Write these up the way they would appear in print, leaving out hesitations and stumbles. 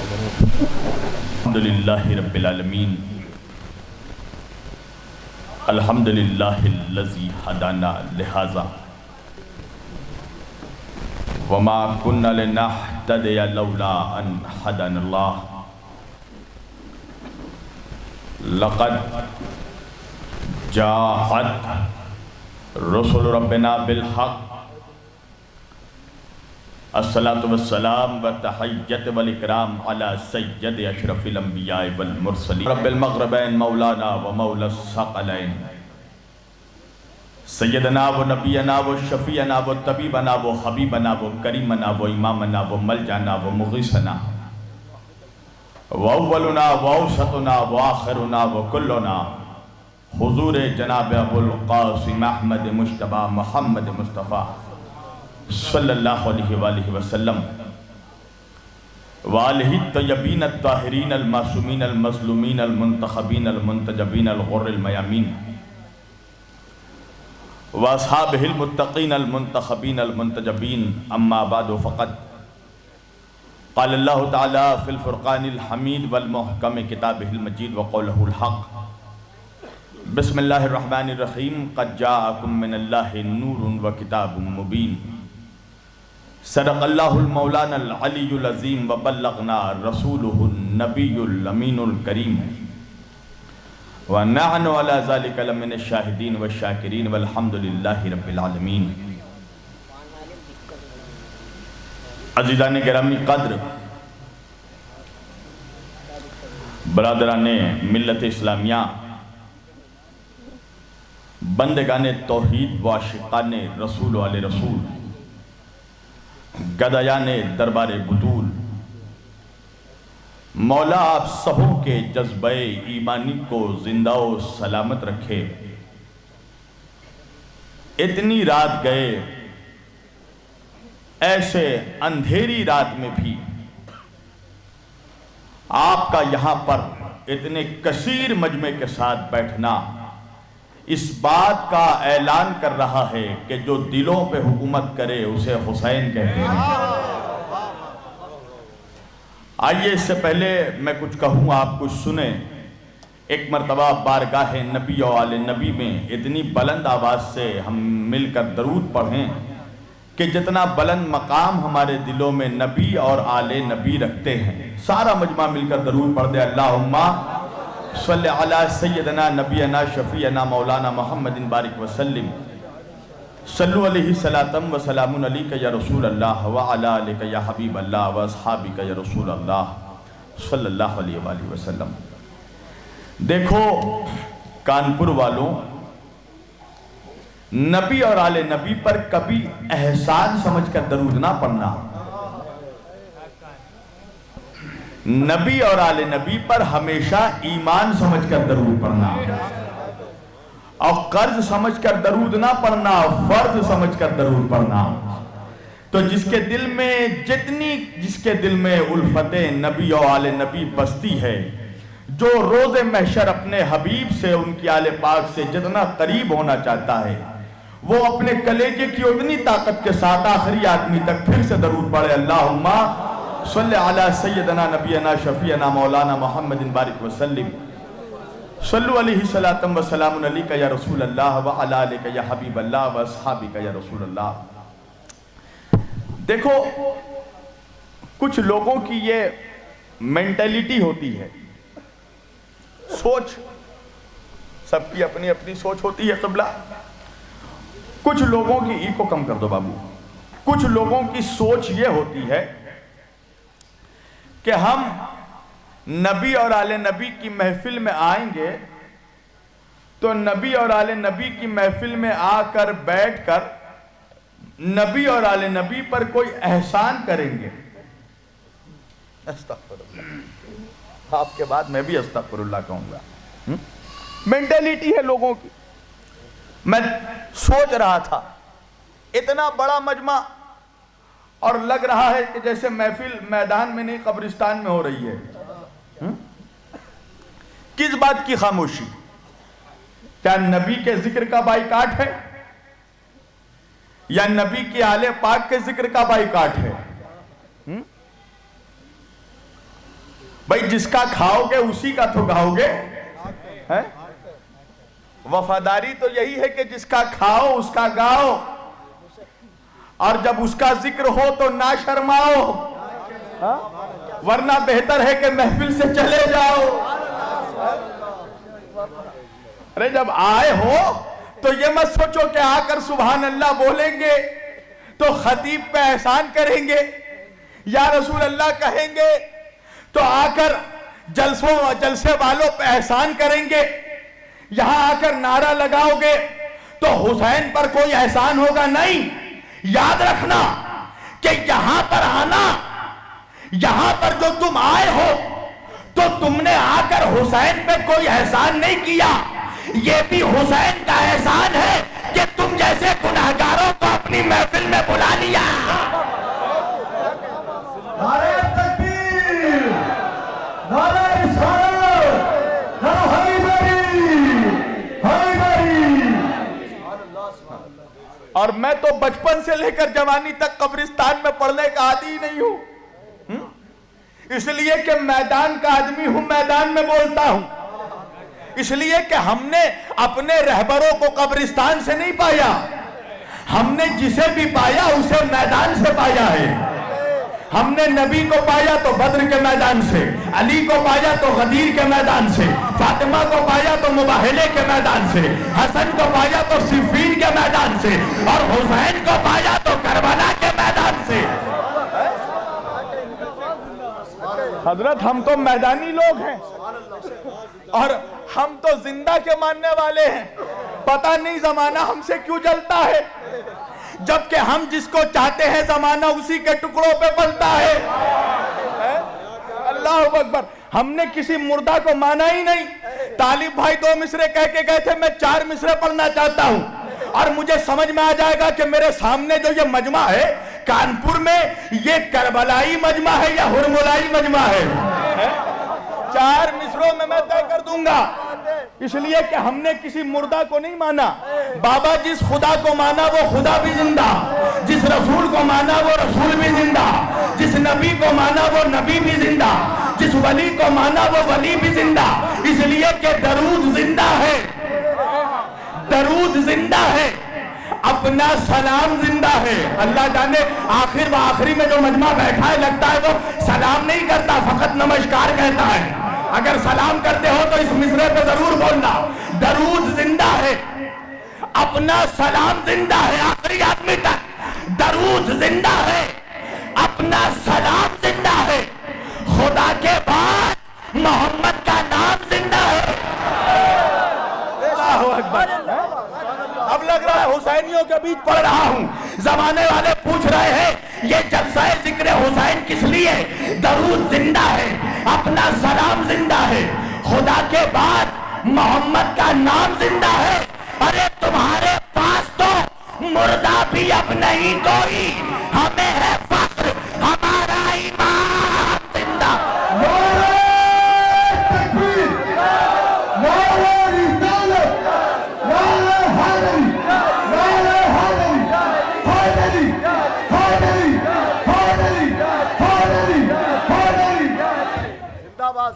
الحمدللہ رب العالمین الحمدللہ الذی ہدانا لہذا وما كنا لنہتدی لولا ان ہدانا اللہ لقد جاءت رسل ربنا بالحق الصلاة والسلام والتحیت والاکرام علی سید اشرف الانبیاء والمرسلین رب المغربین مولانا و مولا الثقلین سیدنا و نبینا و شفیعنا و طبیبنا و حبیبنا و کریمنا و امامنا و ملجانا و مغیثنا و اولنا و اوسطنا و آخرنا و کلنا حضور جناب ابو القاسم احمد مجتبی محمد مصطفیٰ صلی اللہ علیہ وآلہ وسلم وآلہ الطیبین الطاہرین المعصومین المظلومین المنتخبین المنتجبین الغر المیامین واصحابہ المتقین المنتخبین المنتجبین اما بعد فقط قال اللہ تعالی فی الفرقان الحمید والمحکم کتابہ المجید وقولہ الحق بسم اللہ الرحمن الرحیم قد جاءکم من اللہ نور وکتاب مبین صدق اللہ المولانا العلی العظیم وبلغنا رسولہ النبی الامین الکریم ونحن علی ذالک لمن الشاہدین والشاکرین والحمدللہ رب العالمین۔ عزیزان گرامی قدر، برادران ملت اسلامیہ، بندگان توحید و عاشقان رسول و آل رسول، گدایان دربار بطول، مولا آپ سبوں کے جذبہ ایمانی کو زندہ و سلامت رکھے۔ اتنی رات گئے، ایسے اندھیری رات میں بھی آپ کا یہاں پر اتنے کثیر مجمع کے ساتھ بیٹھنا اس بات کا اعلان کر رہا ہے کہ جو دلوں پہ حکومت کرے اسے حسین کہتے ہیں۔ آئیے اس سے پہلے میں کچھ کہوں، آپ کچھ سنیں۔ ایک مرتبہ بارگاہ نبی و آل نبی میں اتنی بلند آواز سے ہم مل کر درود پڑھیں کہ جتنا بلند مقام ہمارے دلوں میں نبی اور آل نبی رکھتے ہیں، سارا مجمع مل کر درود پڑھ دے۔ اللہم صلی علی سیدنا نبینا شفیعنا مولانا محمد بارک وسلم صلو علیہ صلاۃ و سلام علیک یا رسول اللہ وعلی آلک یا حبیب اللہ و اصحابک یا رسول اللہ صلی اللہ علیہ وآلہ وسلم۔ دیکھو کانپور والوں، نبی اور آل نبی پر کبھی احسان سمجھ کر درود نہ پڑھنا، نبی اور آل نبی پر ہمیشہ ایمان سمجھ کر درود پڑھنا، اور قرض سمجھ کر درود نہ پڑھنا، فرض سمجھ کر درود پڑھنا۔ تو جس کے دل میں الفت نبی اور آل نبی بستی ہے، جو روز محشر اپنے حبیب سے، ان کی آل پاک سے جتنا قریب ہونا چاہتا ہے، وہ اپنے کلیجے کی اتنی طاقت کے ساتھ آخری آدمی تک پھر سے درود پڑھے۔ اللہم صلی علی سیدنا نبینا شفیعنا مولانا محمد بارک وسلم صلو علیہ صلاۃ و سلام علیک یا رسول اللہ وعلی آلک یا حبیب اللہ و اصحابک یا رسول اللہ۔ دیکھو کچھ لوگوں کی یہ مینٹیلیٹی ہوتی ہے، سوچ، سب کی اپنی اپنی سوچ ہوتی ہے قبلہ۔ کچھ لوگوں کی ای کو کم کر دو بابو، کچھ لوگوں کی سوچ یہ ہوتی ہے کہ ہم نبی اور آل نبی کی محفل میں آئیں گے تو نبی اور آل نبی کی محفل میں آ کر بیٹھ کر نبی اور آل نبی پر کوئی احسان کریں گے۔ استغفر اللہ، آپ کے بعد میں بھی استغفر اللہ کہوں گا۔ مینٹیلیٹی ہے لوگوں کی۔ میں سوچ رہا تھا اتنا بڑا مجمع اور لگ رہا ہے کہ جیسے محفل میدان میں نہیں قبرستان میں ہو رہی ہے۔ کس بات کی خاموشی؟ کیا نبی کے ذکر کا بائیکاٹ ہے یا نبی کی آل پاک کے ذکر کا بائیکاٹ ہے؟ بھائی جس کا کھاؤ گے اسی کا تو گاؤ گے. وفاداری تو یہی ہے کہ جس کا کھاؤ اس کا گاؤ, اور جب اس کا ذکر ہو تو نہ شرماؤ, ورنہ بہتر ہے کہ محفل سے چلے جاؤ. ارے جب آئے ہو تو یہ مت سوچو کہ آ کر سبحان اللہ بولیں گے تو خطیب پہ احسان کریں گے, یا رسول اللہ کہیں گے تو آ کر جلسے والوں پہ احسان کریں گے. یہاں آ کر نعرہ لگاؤ گے تو حسین پر کوئی احسان ہوگا نہیں. یاد رکھنا کہ یہاں پر آنا, یہاں پر جو تم آئے ہو تو تم نے آ کر حسین پہ کوئی احسان نہیں کیا, یہ بھی حسین کا احسان ہے کہ تم جیسے گناہگاروں کو اپنی محفل میں بلا لیا. نعرہ تکبیر, نعرہ رسالت, نعرہ حیدری, حیدری. اور میں تو بچپن سے لے کر جوانی تک قبرستان میں پڑھنے کا عادی ہی نہیں ہوں, اس لیے کہ میدان کا آدمی ہوں, میدان میں بولتا ہوں. اس لیے کہ ہم نے اپنے رہبروں کو قبرستان سے نہیں پایا, ہم نے جسے بھی پایا اسے میدان سے پایا ہے. ہم نے نبی کو پایا تو بدر کے میدان سے, علی کو پایا تو غدیر کے میدان سے, فاطمہ کو پایا تو مباہلے کے میدان سے, حسن کو پایا تو صفین کے میدان سے, اور حسین کو پایا تو کربلا کے میدان سے. حضرت ہم تو میدانی لوگ ہیں, اور ہم تو زندہ کے ماننے والے ہیں. پتہ نہیں زمانہ ہم سے کیوں جلتا ہے, جبکہ ہم جس کو چاہتے ہیں زمانہ اسی کے ٹکڑوں پہ پلتا ہے. اللہ اکبر. ہم نے کسی مردہ کو مانا ہی نہیں. طالب بھائی 2 مصرے کہہ کے گئے تھے, میں 4 مصرے پڑھنا چاہتا ہوں, اور مجھے سمجھ میں آ جائے گا کہ میرے سامنے جو یہ مجمع ہے کانپور میں, یہ کربلائی مجمع ہے یا ہرملائی مجمع ہے. 4 مصروں میں طے کر دوں گا, اس لیے کہ ہم نے کسی مردہ کو نہیں مانا. بابا جس خدا کو مانا وہ خدا بھی زندہ, جس رسول کو مانا وہ رسول بھی زندہ, جس نبی کو مانا وہ نبی بھی زندہ, جس ولی کو مانا وہ ولی بھی زندہ. اس لیے کہ درود زندہ ہے, درود زندہ ہے, اپنا سلام زندہ ہے. اللہ جانے آخر و آخری میں جو مجمع بیٹھا ہے لگتا ہے وہ سلام نہیں کرتا, فقط نمسکار کہتا ہے. اگر سلام کرتے ہو تو اس مصرے پہ ضرور بولنا. درود زندہ ہے, اپنا سلام زندہ ہے, آخری آدمی تک درود زندہ ہے, اپنا سلام زندہ ہے, خدا کے بعد محمد کا نام زندہ ہے. اللہ اکبر. اب لگ رہا ہے حسینیوں کے بیچ پڑھ رہا ہوں. زمانے والے پوچھ رہے ہیں یہ جلسہ ذکر حسین کس لیے؟ درود زندہ ہے, اپنا سلام زندہ ہے, خدا کے بعد محمد کا نام زندہ ہے. ارے تمہارے پاس تو مردہ بھی اب نہیں کوئی, ہمیں ہے فخر ہمارا ایمان زندہ.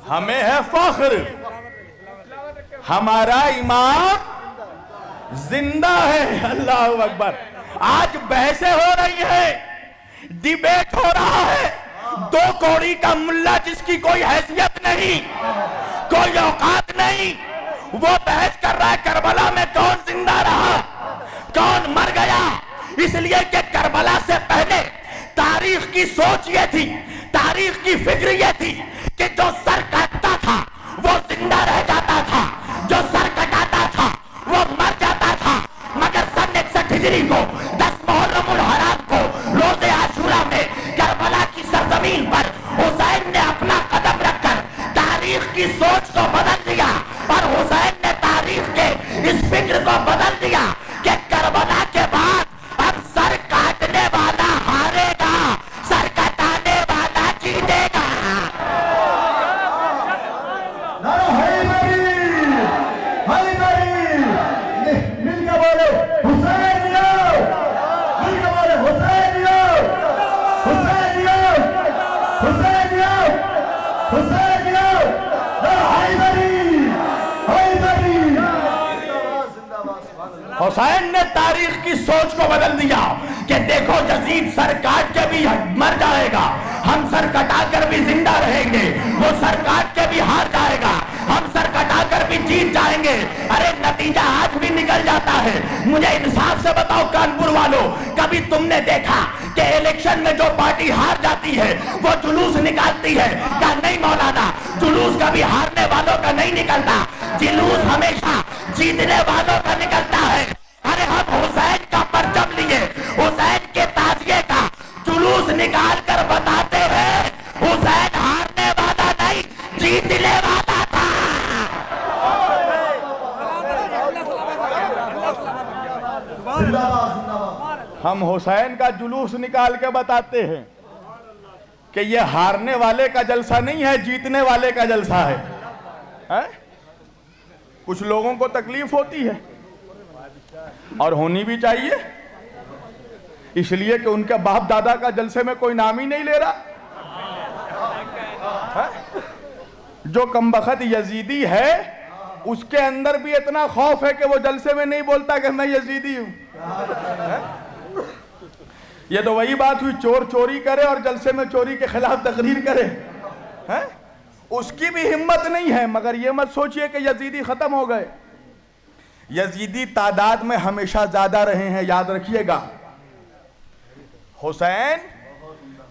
ہمیں ہے فخر ہمارا امام زندہ ہے. اللہ اکبر. آج بحثیں ہو رہی ہے, ڈیبیٹ ہو رہا ہے, 2 کوڑی کا ملا جس کی کوئی حیثیت نہیں, کوئی اوقات نہیں, وہ بحث کر رہا ہے کربلا میں کون زندہ رہا, کون مر گیا. اس لیے کہ کربلا سے پہلے تاریخ کی سوچ یہ تھی, تاریخ کی فکر یہ تھی کہ جو سر کاٹتا تھا وہ زندہ رہ جاتا تھا, جو سر کٹاتا تھا وہ مر جاتا تھا. مگر سن 61 ہجری کو 10 محرم الحرام کو روز عاشورہ میں کربلا کی سرزمین پر حسین نے اپنا قدم رکھ کر تاریخ کی سوچ کو بدل دیا, اور حسین نے تاریخ کے اس فکر کو بدل دیا کہ کربلا کے بعد اب سر کاٹنے والا ہارے گا, سر کٹانے والا جیتے گا. حسین حسین نے تاریخ کی سوچ کو بدل دیا کہ دیکھو یزید سر کاٹ کے بھی مر جائے گا، ہم سر کٹا کر بھی زندہ رہیں گے، وہ سر کاٹ کے بھی ہار جائے گا، ہم سر کٹا کر بھی جیت جائیں گے۔ ارے نتیجہ آج بھی نکل جاتا ہے۔ مجھے انصاف سے بتاؤ کانپور والوں، کبھی تم نے دیکھا کہ الیکشن میں جو پارٹی ہار جاتی ہے وہ جلوس نکالتی ہے؟ کہا نہیں مولانا، جلوس کبھی ہارنے والوں کا نہیں نکلتا، جلوس ہمیشہ جیتنے والوں کا نکلتا ہے۔ ارے ہم حسین کا پرچم لیے، حسین کے تعزیے کا جلوس نکال کر بتاتے ہیں حسین ہارنے والا نہیں، جیتنے والا تھا۔ ہم حسین کا جلوس نکال کے بتاتے ہیں کہ یہ ہارنے والے کا جلسہ نہیں ہے، جیتنے والے کا جلسہ ہے۔ کچھ لوگوں کو تکلیف ہوتی ہے اور ہونی بھی چاہیے، اس لیے کہ ان کے باپ دادا کا جلسے میں کوئی نام ہی نہیں لے رہا۔ جو کمبخت یزیدی ہے اس کے اندر بھی اتنا خوف ہے کہ وہ جلسے میں نہیں بولتا کہ میں یزیدی ہوں۔ یہ تو وہی بات ہوئی، چور چوری کرے اور جلسے میں چوری کے خلاف تقریر کرے، اس کی بھی ہمت نہیں ہے۔ مگر یہ مت سوچئے کہ یزیدی ختم ہو گئے، یزیدی تعداد میں ہمیشہ زیادہ رہے ہیں، یاد رکھیے گا۔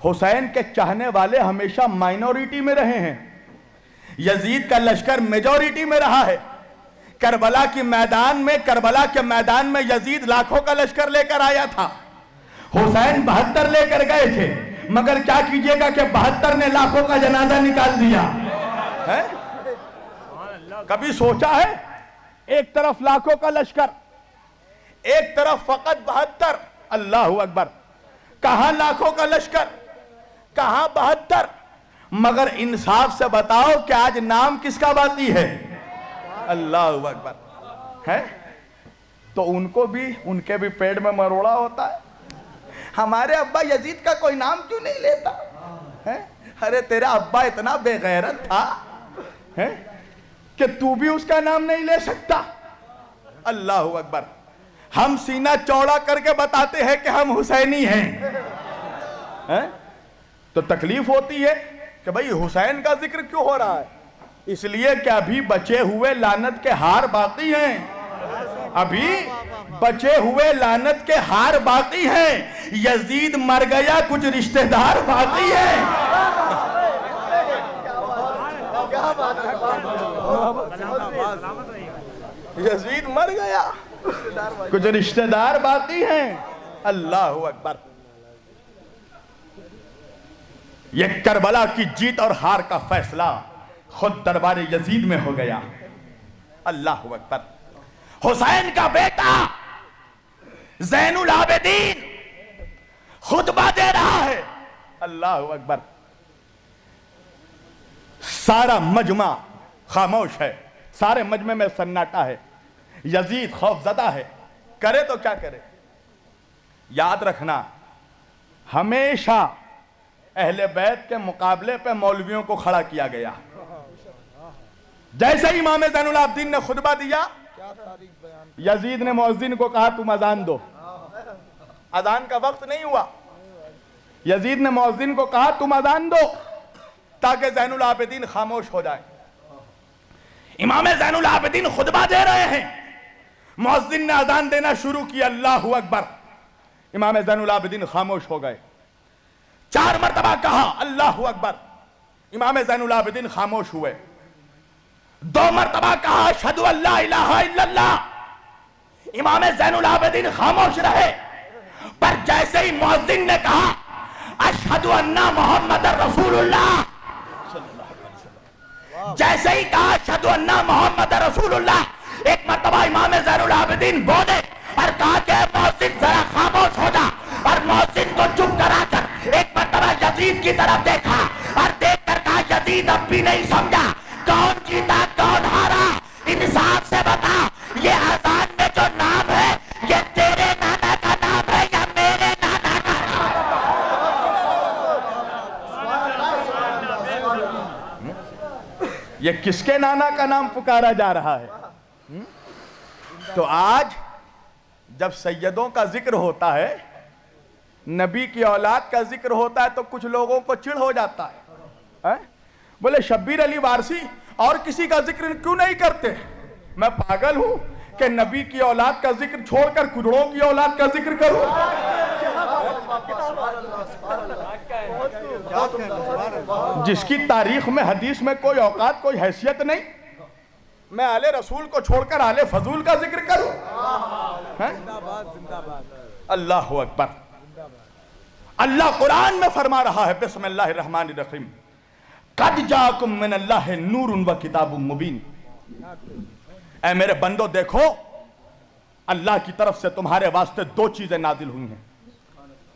حسین کے چاہنے والے ہمیشہ مائنورٹی میں رہے ہیں، یزید کا لشکر میجورٹی میں رہا ہے۔ کربلا کے میدان میں یزید لاکھوں کا لشکر لے کر آیا تھا، حسین 72 لے کر گئے تھے، مگر کیا کیجئے گا کہ 72 نے لاکھوں کا جنازہ نکال دیا۔ کبھی سوچا ہے؟ ایک طرف لاکھوں کا لشکر، ایک طرف فقط 72۔ اللہ اکبر! کہاں لاکھوں کا لشکر، کہاں 72؟ مگر انصاف سے بتاؤ کہ آج نام کس کا باقی ہے؟ اللہ اکبر! ہے تو ان کے بھی پیٹ میں مروڑا ہوتا ہے۔ ہمارے ابا یزید کا کوئی نام کیوں نہیں لیتا؟ ارے تیرا ابا اتنا بے غیرت تھا کہ تو بھی اس کا نام نہیں لے سکتا۔ اللہ اکبر! ہم سینہ چوڑا کر کے بتاتے ہیں کہ ہم حسینی ہیں، تو تکلیف ہوتی ہے کہ بھئی حسین کا ذکر کیوں ہو رہا ہے؟ اس لیے کہ ابھی بچے ہوئے لعنت کے ہار باقی ہیں، ابھی بچے ہوئے لعنت کے ہار باقی ہیں۔ یزید مر گیا، کچھ رشتہ دار باقی ہیں۔ یزید مر گیا، کچھ رشتہ دار باقی ہیں۔ اللہ اکبر! یہ کربلا کی جیت اور ہار کا فیصلہ خود دربار یزید میں ہو گیا۔ اللہ اکبر! حسین کا بیٹا زین العابدین خطبہ دے رہا ہے۔ اللہ اکبر! سارا مجمع خاموش ہے، سارے مجمع میں سناٹا ہے، یزید خوف زدہ ہے، کرے تو کیا کرے؟ یاد رکھنا، ہمیشہ اہل بیت کے مقابلے پہ مولویوں کو کھڑا کیا گیا۔ جیسے امام زین العابدین نے خطبہ دیا، یزید نے مؤذن کو کہا تم اذان دو۔ اذان کا وقت نہیں ہوا، یزید نے مؤذن کو کہا تم اذان دو تاکہ زین العابدین خاموش ہو جائے۔ امام زین العابدین خطبہ دے رہے ہیں، مؤذن نے اذان دینا شروع کیا۔ اللہ اکبر! امام زین العابدین خاموش ہو گئے، 4 مرتبہ کہا اللہ اکبر، امام زین العابدین خاموش ہوئے۔ 2 مرتبہ کہا اشہدو ان لا الہ الا اللہ، امام زین العابدین خاموش رہے۔ پر جیسے ہی مؤذن نے کہا اشہدو ان محمد رسول اللہ، جیسے ہی کہا اشہدو ان محمد رسول اللہ، ایک مرتبہ امام زین العابدین بولے اور کہا کہ مؤذن ذرا خاموش ہو جا، اور مؤذن کو چپ کرا کر ایک مرتبہ یزید کی طرف دیکھا اور دیکھ کر کہا یزید اب بھی نہیں سمجھا کون جیتا کون ہارا، انصاف سے بتا یہ اذان میں جو نام ہے یہ تیرے نانا کا نام ہے یا میرے نانا کا نام؟ یہ کس کے نانا کا نام پکارا جا رہا ہے؟ تو آج جب سیدوں کا ذکر ہوتا ہے، نبی کی اولاد کا ذکر ہوتا ہے تو کچھ لوگوں کو چڑ ہو جاتا ہے. بولے شبیر علی وارثی اور کسی کا ذکر کیوں نہیں کرتے؟ میں پاگل ہوں کہ نبی کی اولاد کا ذکر چھوڑ کر کھجڑوں کی اولاد کا ذکر کروں؟ جس کی تاریخ میں حدیث میں کوئی اوقات کوئی حیثیت نہیں، میں آل رسول کو چھوڑ کر آل فضول کا ذکر کروں؟ اللہ اکبر. اللہ قرآن میں فرما رہا ہے بسم اللہ الرحمن الرحیم قد جاکم من اللہ نور و کتاب مبین. اے میرے بندو دیکھو، اللہ کی طرف سے تمہارے واسطے دو چیزیں نازل ہوئی ہیں.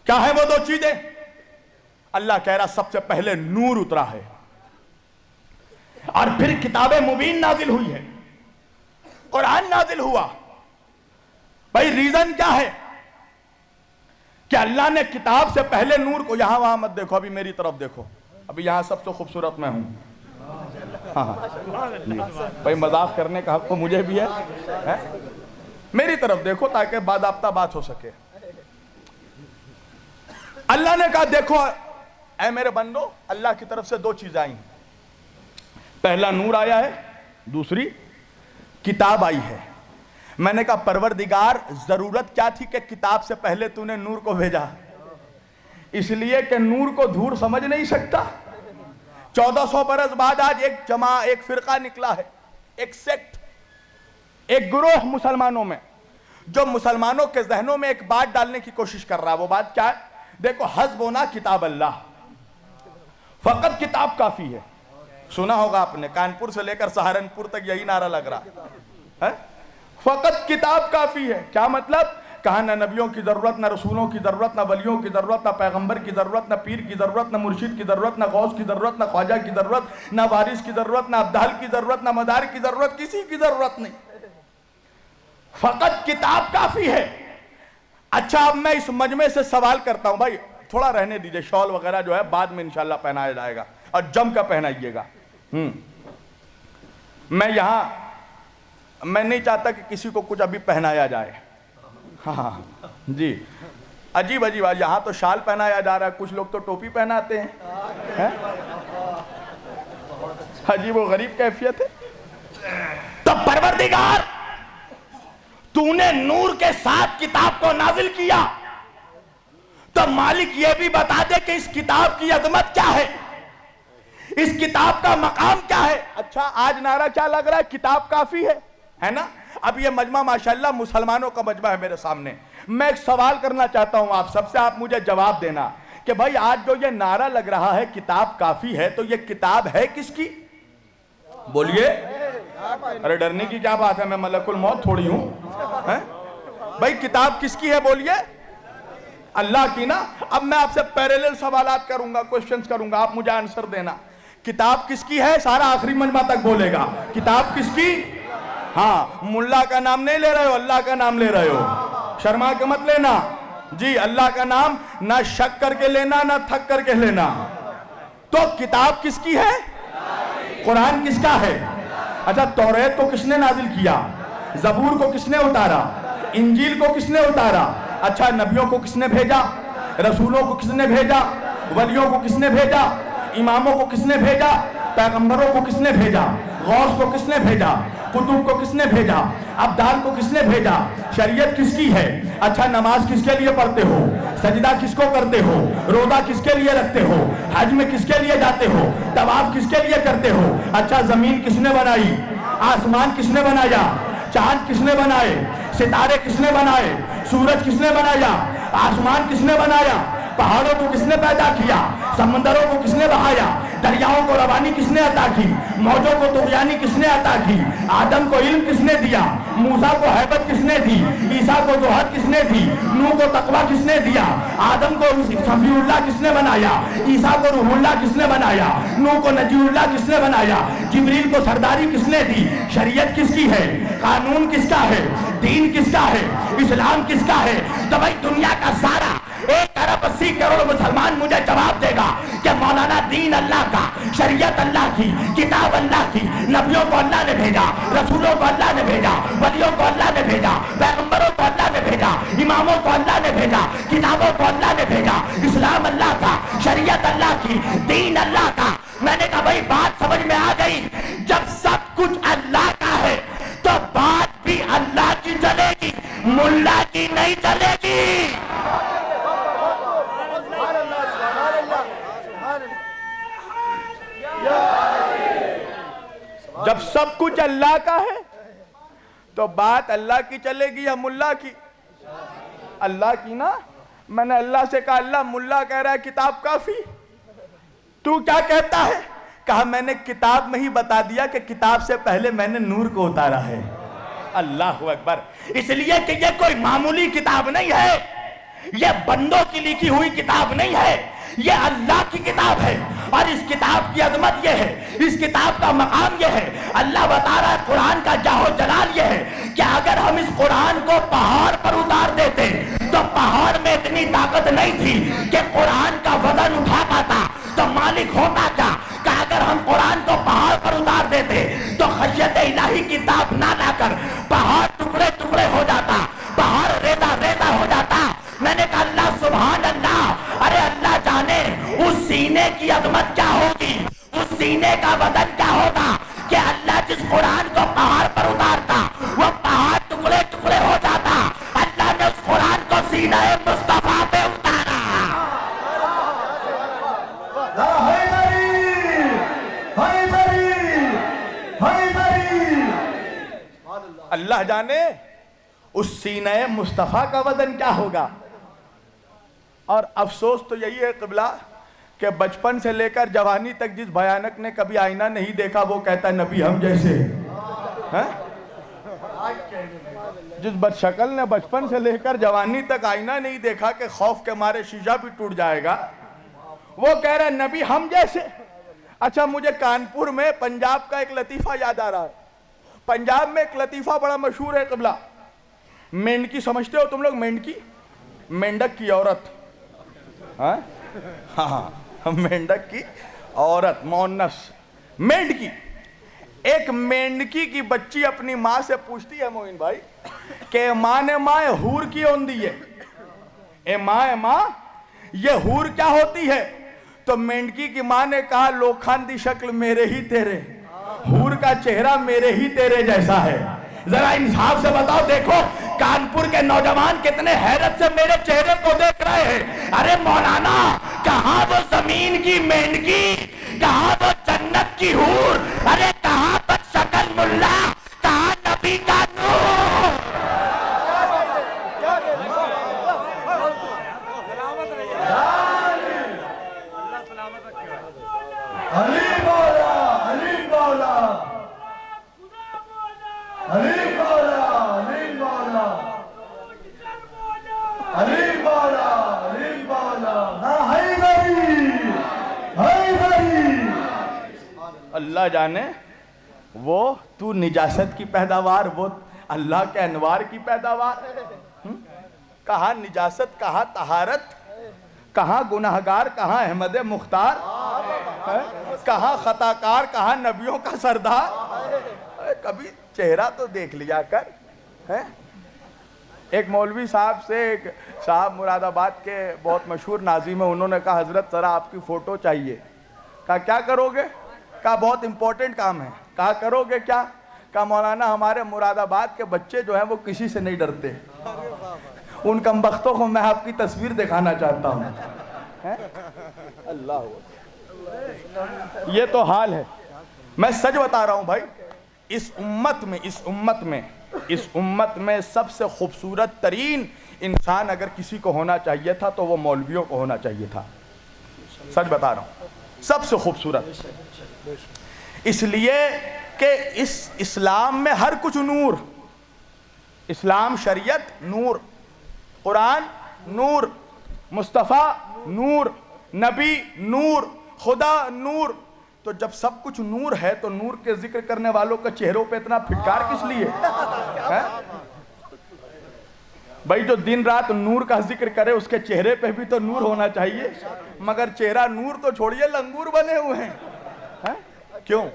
کیا ہیں وہ دو چیزیں؟ اللہ کہہ رہا سب سے پہلے نور اترا ہے اور پھر کتاب مبین نازل ہوئی ہے، قرآن نازل ہوا. بھائی ریزن کیا ہے کہ اللہ نے کتاب سے پہلے نور کو، یہاں وہاں مت دیکھو، ابھی میری طرف دیکھو، ابھی یہاں سب سے خوبصورت میں ہوں. ہاں بھائی مذاق کرنے کا حق تو مجھے بھی ہے. میری طرف دیکھو تاکہ باضابطہ بات ہو سکے. اللہ نے کہا دیکھو اے میرے بندو، اللہ کی طرف سے دو چیزیں آئی ہیں. پہلا نور آیا ہے، دوسری کتاب آئی ہے. میں نے کہا پروردگار ضرورت کیا تھی کہ کتاب سے پہلے تو نے نور کو بھیجا؟ اس لیے کہ نور کو دھور سمجھ نہیں سکتا. 1400 برس بعد آج ایک جماعت، ایک فرقہ نکلا ہے، ایک سیکٹ، ایک گروہ مسلمانوں میں، جو مسلمانوں کے ذہنوں میں ایک بات ڈالنے کی کوشش کر رہا ہے. وہ بات کیا ہے؟ دیکھو حسبنا کتاب اللہ، فقط کتاب کافی ہے. سنا ہوگا آپ نے، کانپور سے لے کر سہارنپور تک یہی نعرہ لگ رہا ہے، فقط کتاب کافی ہے. کیا مطلب؟ کہا نہ نبیوں کی ضرورت، نہ رسولوں کی ضرورت، نہ ولیوں کی ضرورت، نہ پیغمبر کی ضرورت، نہ پیر کی ضرورت، نہ مرشد کی ضرورت، نہ غوث کی ضرورت، نہ خواجہ کی ضرورت، نہ وارث کی ضرورت، نہ ابدال کی ضرورت، نہ مدار کی ضرورت، کسی کی ضرورت نہیں، فقط کتاب کافی ہے. اچھا اب میں اس مجمع سے سوال کرتا ہوں، بھائی تھوڑا رہنے دیجئے، شال وغیرہ جو ہے بعد میں انشاءاللہ پہنایا جائے گا اور جم کا پہنائیے گا. میں نہیں چاہتا کہ کسی کو کچھ ابھی پہنایا جائے. ہاں جی، عجیب عجیب، یہاں تو شال پہنایا جا رہا ہے، کچھ لوگ تو ٹوپی پہناتے ہیں. عجیب و غریب کیفیت ہے. تو پروردگار تو نے نور کے ساتھ کتاب کو نازل کیا، تو مالک یہ بھی بتا دے کہ اس کتاب کی عظمت کیا ہے، اس کتاب کا مقام کیا ہے. اچھا آج نعرہ کیا لگ رہا ہے؟ کتاب کافی ہے نا. اب یہ مجمع ماشاءاللہ مسلمانوں کا مجمع ہے میرے سامنے. میں ایک سوال کرنا چاہتا ہوں آپ سب سے، آپ مجھے جواب دینا کہ بھائی آج جو یہ نعرہ لگ رہا ہے کتاب کافی ہے، تو یہ کتاب ہے کس کی؟ بولیے. ارے ڈرنے کی کیا بات ہے، میں ملک الموت تھوڑی ہوں. بھائی کتاب کس کی ہے؟ بولیے. اللہ کی نا. اب میں آپ سے پیریلل سوالات کروں گا، کوشچنز کروں گا، آپ مجھے آنسر دینا. کتاب کس کی ہے؟ سارا آخری مجمع تک بولے گا. کتاب کس کی؟ ہاں، ملا کا نام نہیں لے رہے ہو، اللہ کا نام لے رہے ہو، شرما کے مت لینا جی. اللہ کا نام نہ شک کر کے لینا نہ تھک کر کے لینا. تو کتاب کس کی ہے؟ قرآن کس کا ہے؟ اچھا توریت کو کس نے نازل کیا؟ زبور کو کس نے اتارا؟ انجیل کو کس نے اتارا؟ اچھا نبیوں کو کس نے بھیجا؟ رسولوں کو کس نے بھیجا؟ ولیوں کو کس نے بھیجا؟ اماموں کو کس نے بھیجا؟ پیغمبروں کو کس نے بھیجا؟ غوث کو کس نے بھیجا؟ کتب کو کس نے بھیجا؟ ابدال کو کس نے بھیجا؟ شریعت کس کی ہے؟ اچھا نماز کس کے لیے پڑھتے ہو؟ سجدہ کس کو کرتے ہو؟ روزہ کس کے لیے رکھتے ہو؟ حج میں کس کے لیے جاتے ہو؟ طواف کس کے لیے کرتے ہو؟ اچھا زمین کس نے بنائی؟ آسمان کس نے بنایا؟ چاند کس نے بنائے؟ ستارے کس نے بنائے؟ سورج کس نے بنایا؟ آسمان کس نے بنایا؟ پہاڑوں کو کس نے پیدا کیا؟ سمندروں کو کس نے بہایا؟ دریاؤں کو روانی کس نے عطا کی؟ موجوں کو طغیانی کس نے عطا کی؟ آدم کو علم کس نے دیا؟ موسیٰ کو ہیبت کس نے دی؟ عیسیٰ کو جوہر کس نے دی؟ نوح کو تقویٰ کس نے دیا؟ آدم کو صفی اللہ کس نے بنایا؟ عیسیٰ کو روح اللہ کس نے بنایا؟ نوح کو نجی اللہ کس نے بنایا؟ جبریل کو سرداری کس نے دی؟ شریعت کس کی ہے؟ قانون کس کا ہے؟ دین کس کا ہے؟ اسلام کس کا ہے؟ تو بھائی دنیا کا سارا 1 ارب 80 کروڑ مسلمان مجھے جواب دے گا کہ مولانا دین اللہ کا، شریعت اللہ کی، کتاب اللہ کی، نبیوں کو اللہ نے بھیجا، رسولوں کو اللہ نے بھیجا، ولیوں کو اللہ نے بھیجا، پیغمبروں کو اللہ نے بھیجا، اماموں کو اللہ نے بھیجا، کتابوں کو اللہ نے بھیجا، اسلام اللہ کا، شریعت اللہ کی، دین اللہ کا۔ میں نے کہا بھائی بات سمجھ میں آ گئی، جب سب کچھ اللہ کا ہے تو بات بھی اللہ کی چلے گی، ملا کی نہیں چلے گی۔ جب سب کچھ اللہ کا ہے تو بات اللہ کی چلے گی یا ملا کی؟ اللہ کی نا۔ میں نے اللہ سے کہا اللہ ملا کہہ رہا ہے کتاب کافی، تو کیا کہتا ہے؟ کہا میں نے کتاب میں ہی بتا دیا کہ کتاب سے پہلے میں نے نور کو اتارا ہے۔ اللہ اکبر۔ اس لیے کہ یہ کوئی معمولی کتاب نہیں ہے، یہ بندوں کی لکھی ہوئی کتاب نہیں ہے، یہ اللہ کی کتاب ہے۔ اور اس کتاب کی عظمت یہ ہے، اس کتاب کا مقام یہ ہے، اللہ بتا رہا ہے قرآن کا جاہ و جلال یہ ہے کہ اگر ہم اس قرآن کو پہاڑ پر اتار دیتے تو پہاڑ میں اتنی طاقت نہیں تھی کہ قرآن کا وزن اٹھا پاتا، تو مالک ہوتا کیا کہ اگر ہم قرآن کو پہاڑ پر اتار دیتے تو خشیت الہی کتاب نہ لا کر پہاڑ ٹکڑے ٹکڑے ہو جاتا، پہاڑ ریزہ ریزہ ہو جاتا۔ میں نے کہا اللہ سبحان اللہ، ارے اللہ جانے اس سینے کی عظمت کیا ہوگی، اس سینے کا وزن کیا ہوگا کہ اللہ جس قرآن کو پہاڑ پر اتارتا وہ پہاڑ ٹکڑے ٹکڑے ہو جاتا۔ اللہ نے اس قرآن کو سینہ مصطفیٰ پہ اتارا۔ اللہ جانے اس سینہ مصطفیٰ کا وزن کیا ہوگا۔ اور افسوس تو یہی ہے قبلہ کہ بچپن سے لے کر جوانی تک جس بھیانک نے کبھی آئینہ نہیں دیکھا وہ کہتا ہے نبی ہم جیسے ہیں۔ جس بدشکل نے بچپن سے لے کر جوانی تک آئینہ نہیں دیکھا کہ خوف کے مارے شیشہ بھی ٹوٹ جائے گا، وہ کہہ رہا ہے نبی ہم جیسے۔ اچھا مجھے کانپور میں پنجاب کا ایک لطیفہ یاد آ رہا ہے۔ پنجاب میں ایک لطیفہ بڑا مشہور ہے قبلہ۔ مینڈکی سمجھتے ہو تم لوگ؟ مینڈکی، مینڈک کی عورت، ہاں ہاں مینڈک کی عورت، مؤنث مینڈکی۔ ایک مینڈکی کی بچی اپنی ماں سے پوچھتی ہے موین بھائی کہ ماں نے ماں حور کی ہوندی ہے، اے ماں یہ حور کیا ہوتی ہے؟ تو مینڈکی کی ماں نے کہا لوکھان دی شکل میرے ہی تیرے، حور کا چہرہ میرے ہی تیرے جیسا ہے۔ ذرا انصاف سے بتاؤ، دیکھو کانپور کے نوجوان کتنے حیرت سے میرے چہرے کو دیکھ رہے ہیں۔ ارے مولانا کہاں وہ زمین کی مینڈکی، کہاں وہ جنت کی حور، ارے کہاں بد شکل ملا، کہاں نبی کا نور۔ علی مولا، علی مولا، علی مولا، علی مولا، علی مولا، علی مولا، حیدری، حیدری۔ اللہ جانے وہ تو نجاست کی پیداوار، وہ اللہ کے انوار کی پیداوار۔ کہاں نجاست، کہاں طہارت، کہاں گناہگار، کہاں احمد مختار، کہاں خطاکار، کہاں نبیوں کا سردار۔ کبھی چہرہ تو دیکھ لیا کر۔ ایک مولوی صاحب سے ایک صاحب مراد آباد کے بہت مشہور ناظم ہیں، انہوں نے کہا حضرت ذرا آپ کی فوٹو چاہیے۔ کہا کیا کرو گے؟ کہا بہت امپورٹنٹ کام ہے۔ کہا کرو گے کیا؟ کہا مولانا ہمارے مراد آباد کے بچے جو ہیں وہ کسی سے نہیں ڈرتے، ان کمبختوں کو میں آپ کی تصویر دکھانا چاہتا ہوں۔ اللہ یہ تو حال ہے۔ میں سچ بتا رہا ہوں بھائی، اس امت میں سب سے خوبصورت ترین انسان اگر کسی کو ہونا چاہیے تھا تو وہ مولویوں کو ہونا چاہیے تھا۔ سچ بتا رہا ہوں، سب سے خوبصورت، اس لیے کہ اس اسلام میں ہر کچھ نور، اسلام شریعت نور، قرآن نور، مصطفیٰ نور، نبی نور، خدا نور۔ تو جب سب کچھ نور ہے تو نور کے ذکر کرنے والوں کا چہروں پہ اتنا پھٹکار کس لیے؟ بھائی جو دن رات نور کا ذکر کرے اس کے چہرے پہ بھی تو نور ہونا چاہیے، مگر چہرہ نور تو چھوڑیے لنگور بنے ہوئے ہیں۔ کیوں؟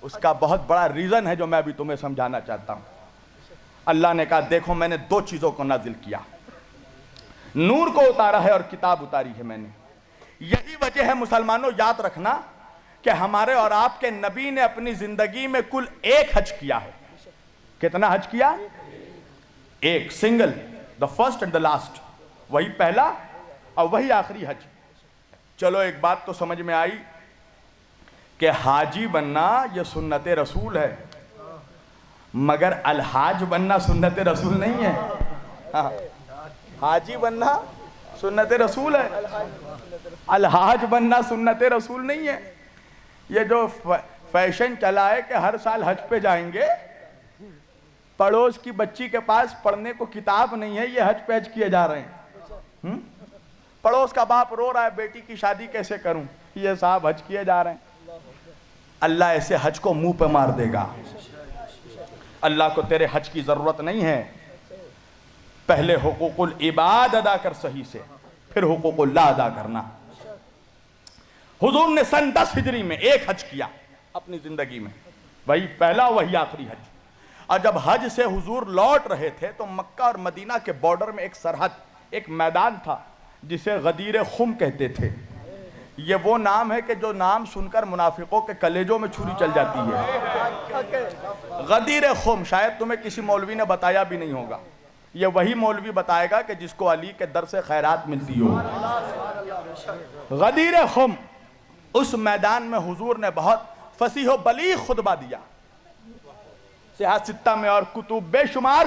اس کا بہت بڑا ریزن ہے جو میں ابھی تمہیں سمجھانا چاہتا ہوں۔ اللہ نے کہا دیکھو میں نے دو چیزوں کو نازل کیا، نور کو اتارا ہے اور کتاب اتاری ہے میں نے. یہی وجہ ہے مسلمانوں یاد رکھنا کہ ہمارے اور آپ کے نبی نے اپنی زندگی میں کل ایک حج کیا ہے. کتنا حج کیا؟ ایک، single, the first and the last. وہی پہلا اور وہی آخری حج. چلو ایک بات تو سمجھ میں آئی کہ حاجی بننا یہ سنت رسول ہے، مگر الحاج بننا سنت رسول نہیں ہے. ہاں، حاجی بننا سنت رسول ہے، الحاج بننا سنت رسول نہیں ہے. یہ جو فیشن چلا ہے کہ ہر سال حج پہ جائیں گے، پڑوس کی بچی کے پاس پڑھنے کو کتاب نہیں ہے، یہ حج پہ حج کیے جا رہے ہیں. پڑوس کا باپ رو رہا ہے بیٹی کی شادی کیسے کروں، یہ صاحب حج کیے جا رہے ہیں. اللہ ایسے حج کو منہ پہ مار دے گا. اللہ کو تیرے حج کی ضرورت نہیں ہے. پہلے حقوق العباد ادا کر صحیح سے، پھر حقوق اللہ ادا کرنا. حضور نے سن 10 ہجری میں ایک حج کیا اپنی زندگی میں، وہی پہلا وہی آخری حج. اور جب حج سے حضور لوٹ رہے تھے تو مکہ اور مدینہ کے بارڈر میں ایک سرحد، ایک میدان تھا جسے غدیر خم کہتے تھے. یہ وہ نام ہے کہ جو نام سن کر منافقوں کے کلیجوں میں چھری چل جاتی ہے. غدیر خم شاید تمہیں کسی مولوی نے بتایا بھی نہیں ہوگا. یہ وہی مولوی بتائے گا کہ جس کو علی کے در سے خیرات ملتی ہو. غدیر خم، اس میدان میں حضور نے بہت فصیح و بلیغ خطبہ دیا. صحاح ستہ میں اور کتب، بے شمار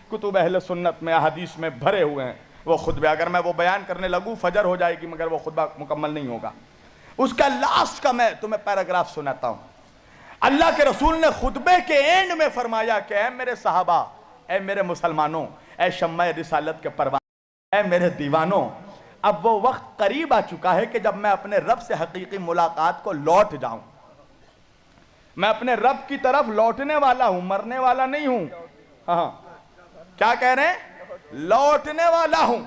کتب اہل سنت میں حدیث میں بھرے ہوئے ہیں وہ خطبے. اگر میں وہ بیان کرنے لگوں فجر ہو جائے گی مگر وہ خطبہ مکمل نہیں ہوگا. اس کا لاسٹ کا میں تمہیں پیراگراف سناتا ہوں. اللہ کے رسول نے خطبے کے اینڈ میں فرمایا کہ اے میرے صحابہ، اے میرے مسلمانوں، اے شمع رسالت کے پروانوں، اے میرے دیوانوں، اب وہ وقت قریب آ چکا ہے کہ جب میں اپنے رب سے حقیقی ملاقات کو لوٹ جاؤں. میں اپنے رب کی طرف لوٹنے والا ہوں، مرنے والا نہیں ہوں. ہاں، کیا کہہ رہے ہیں؟ لوٹنے والا ہوں.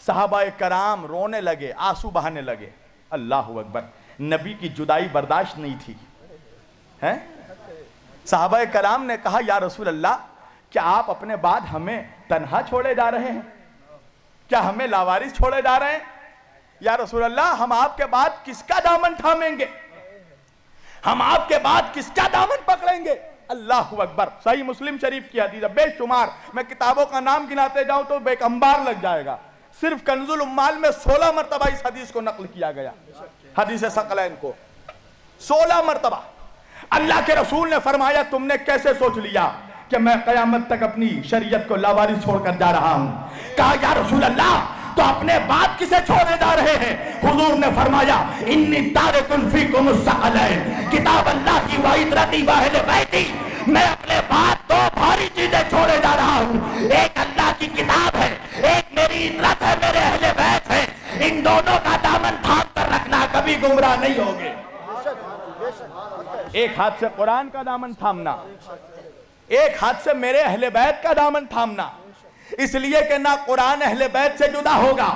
صحابہ کرام رونے لگے، آنسو بہانے لگے. اللہ اکبر. نبی کی جدائی برداشت نہیں تھی. صحابہ کرام نے کہا یا رسول اللہ، کیا آپ اپنے بعد ہمیں تنہا چھوڑے جا رہے ہیں؟ کیا ہمیں لاوارث چھوڑے جا رہے ہیں؟ یا رسول اللہ، ہم آپ کے بعد کس کا دامن تھامیں گے؟ ہم آپ کے بعد کس کا دامن پکڑیں گے؟ اللہ اکبر. صحیح مسلم شریف کی حدیث ہے، بے شمار. میں کتابوں کا نام گناتے جاؤں تو بے کمبار لگ جائے گا. صرف کنز الامال میں 16 مرتبہ اس حدیث کو نقل کیا گیا، حدیث ثقلین کو 16 مرتبہ. اللہ کے رسول نے فرمایا تم نے کیسے سوچ لیا کہ میں قیامت تک اپنی شریعت کو لاوارث چھوڑ کر جا رہا ہوں؟ کہا یا رسول اللہ تو اپنے بعد کسے چھوڑے جا رہے ہیں؟ حضور نے فرمایا انی تارکن فیکم الثقلین، کتاب اللہ کی و عترتی و اہل بیتی. میں اپنے بعد دو بھاری چیزیں چھوڑے جا رہا ہوں، ایک اللہ کی کتاب ہے، ایک میری عترت ہے، میرے اہل بیت ہے. ان دونوں کا دامن تھام کر رکھنا، کبھی گمراہ نہیں ہوگے. ایک ہاتھ سے قرآن کا دامن تھامنا، ایک ہاتھ سے میرے اہل بیت کا دامن تھامنا. اس لیے کہ نہ قرآن اہل بیت سے جدا ہوگا،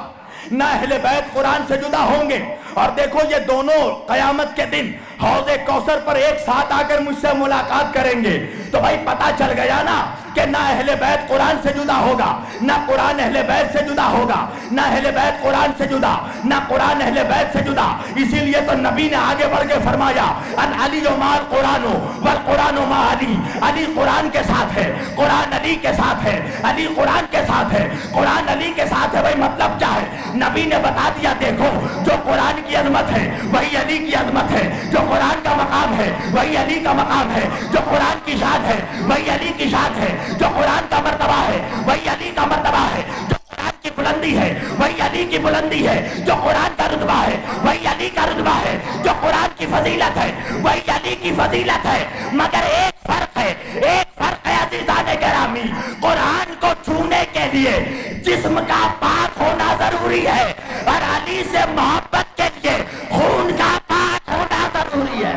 نہ اہل بیت قرآن سے جدا ہوں گے. اور دیکھو یہ دونوں قیامت کے دن حوض کوثر پر ایک ساتھ آ کر مجھ سے ملاقات کریں گے. تو بھائی پتا چل گیا نا کہ نہ اہل بیت قرآن سے جدا ہوگا، نہ قرآن اہل بیت سے جدا ہوگا، نہ اہل بیت قرآن سے جدا، نہ قرآن اہل بیت سے جدا. اسی لیے تو نبی نے آگے بڑھ کے فرمایا ان علی مع القرآن والقرآن مع علی. علی قرآن کے ساتھ ہے، قرآن علی کے ساتھ ہے، علی قرآن کے ساتھ ہے، قرآن علی کے ساتھ ہے. بھائی مطلب کیا ہے؟ نبی نے بتا دیا دیکھو جو قرآن کی عظمت ہے وہی علی کی عظمت ہے، جو قرآن کا مقام ہے وہی علی کا مقام ہے، جو قرآن کی شان ہے وہی علی کی شان ہے، جو قرآن کا مرتبہ ہے وہی علی کا مرتبہ ہے، جو قرآن کی بلندی ہے وہی علی کی بلندی ہے، جو قرآن کا رتبہ ہے وہی علی کا رتبہ ہے، جو قرآن کی فضیلت ہے وہی علی کی فضیلت ہے. مگر ایک فرق ہے، ایک فرق ہے عزیزان گرامی، قرآن کو چھونے کے لیے جسم کا پاک ہونا ضروری ہے اور علی سے محبت کے لیے خون کا پاک ہونا ضروری ہے.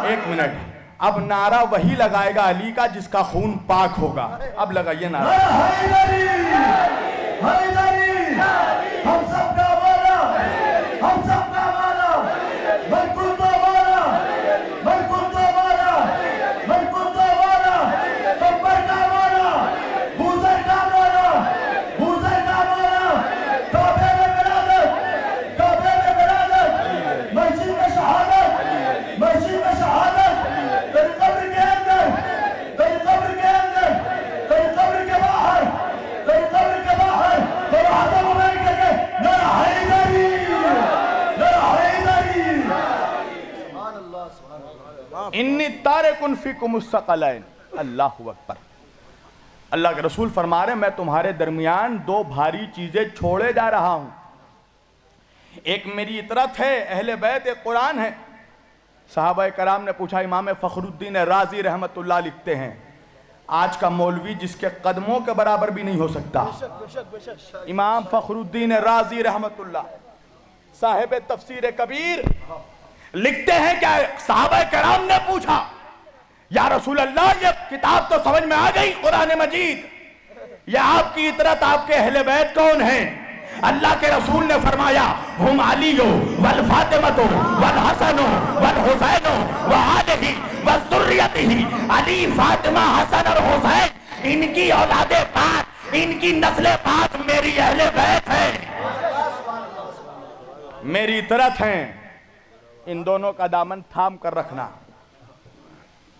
ایک منٹ. اب نعرہ وہی لگائے گا علی کا جس کا خون پاک ہوگا. اب لگائیے نعرہ. ہم سب کا والا، ہم سب کا والا، بالکل. فیکم الثقلین. اللہ اکبر. اللہ کے رسول فرما رہے ہیں میں تمہارے درمیان دو بھاری چیزیں چھوڑے جا رہا ہوں. ایک میری اطرت ہے اہل بیت، ایک قرآن ہے. صحابہ کرام نے پوچھا، امام فخر الدین رازی رحمت اللہ لکھتے ہیں آج کا مولوی جس کے قدموں کے برابر بھی نہیں ہو سکتا. امام فخر الدین رازی رحمت اللہ صاحب تفسیر کبیر لکھتے ہیں کہ صحابہ کرام نے پوچھا یا رسول اللہ یہ کتاب تو سمجھ میں آ گئی قرآن مجید، یہ آپ کی اطرت آپ کے اہل بیت کون ہیں؟ اللہ کے رسول نے فرمایا ہم علی والفاطمہ والحسن والحسین وآلہ وذریتہ. علی، فاطمہ، حسن اور حسین ان کی اولاد پاک، ان کی نسل پاک میری اہل بیت ہے، میری اطرت ہیں. ان دونوں کا دامن تھام کر رکھنا.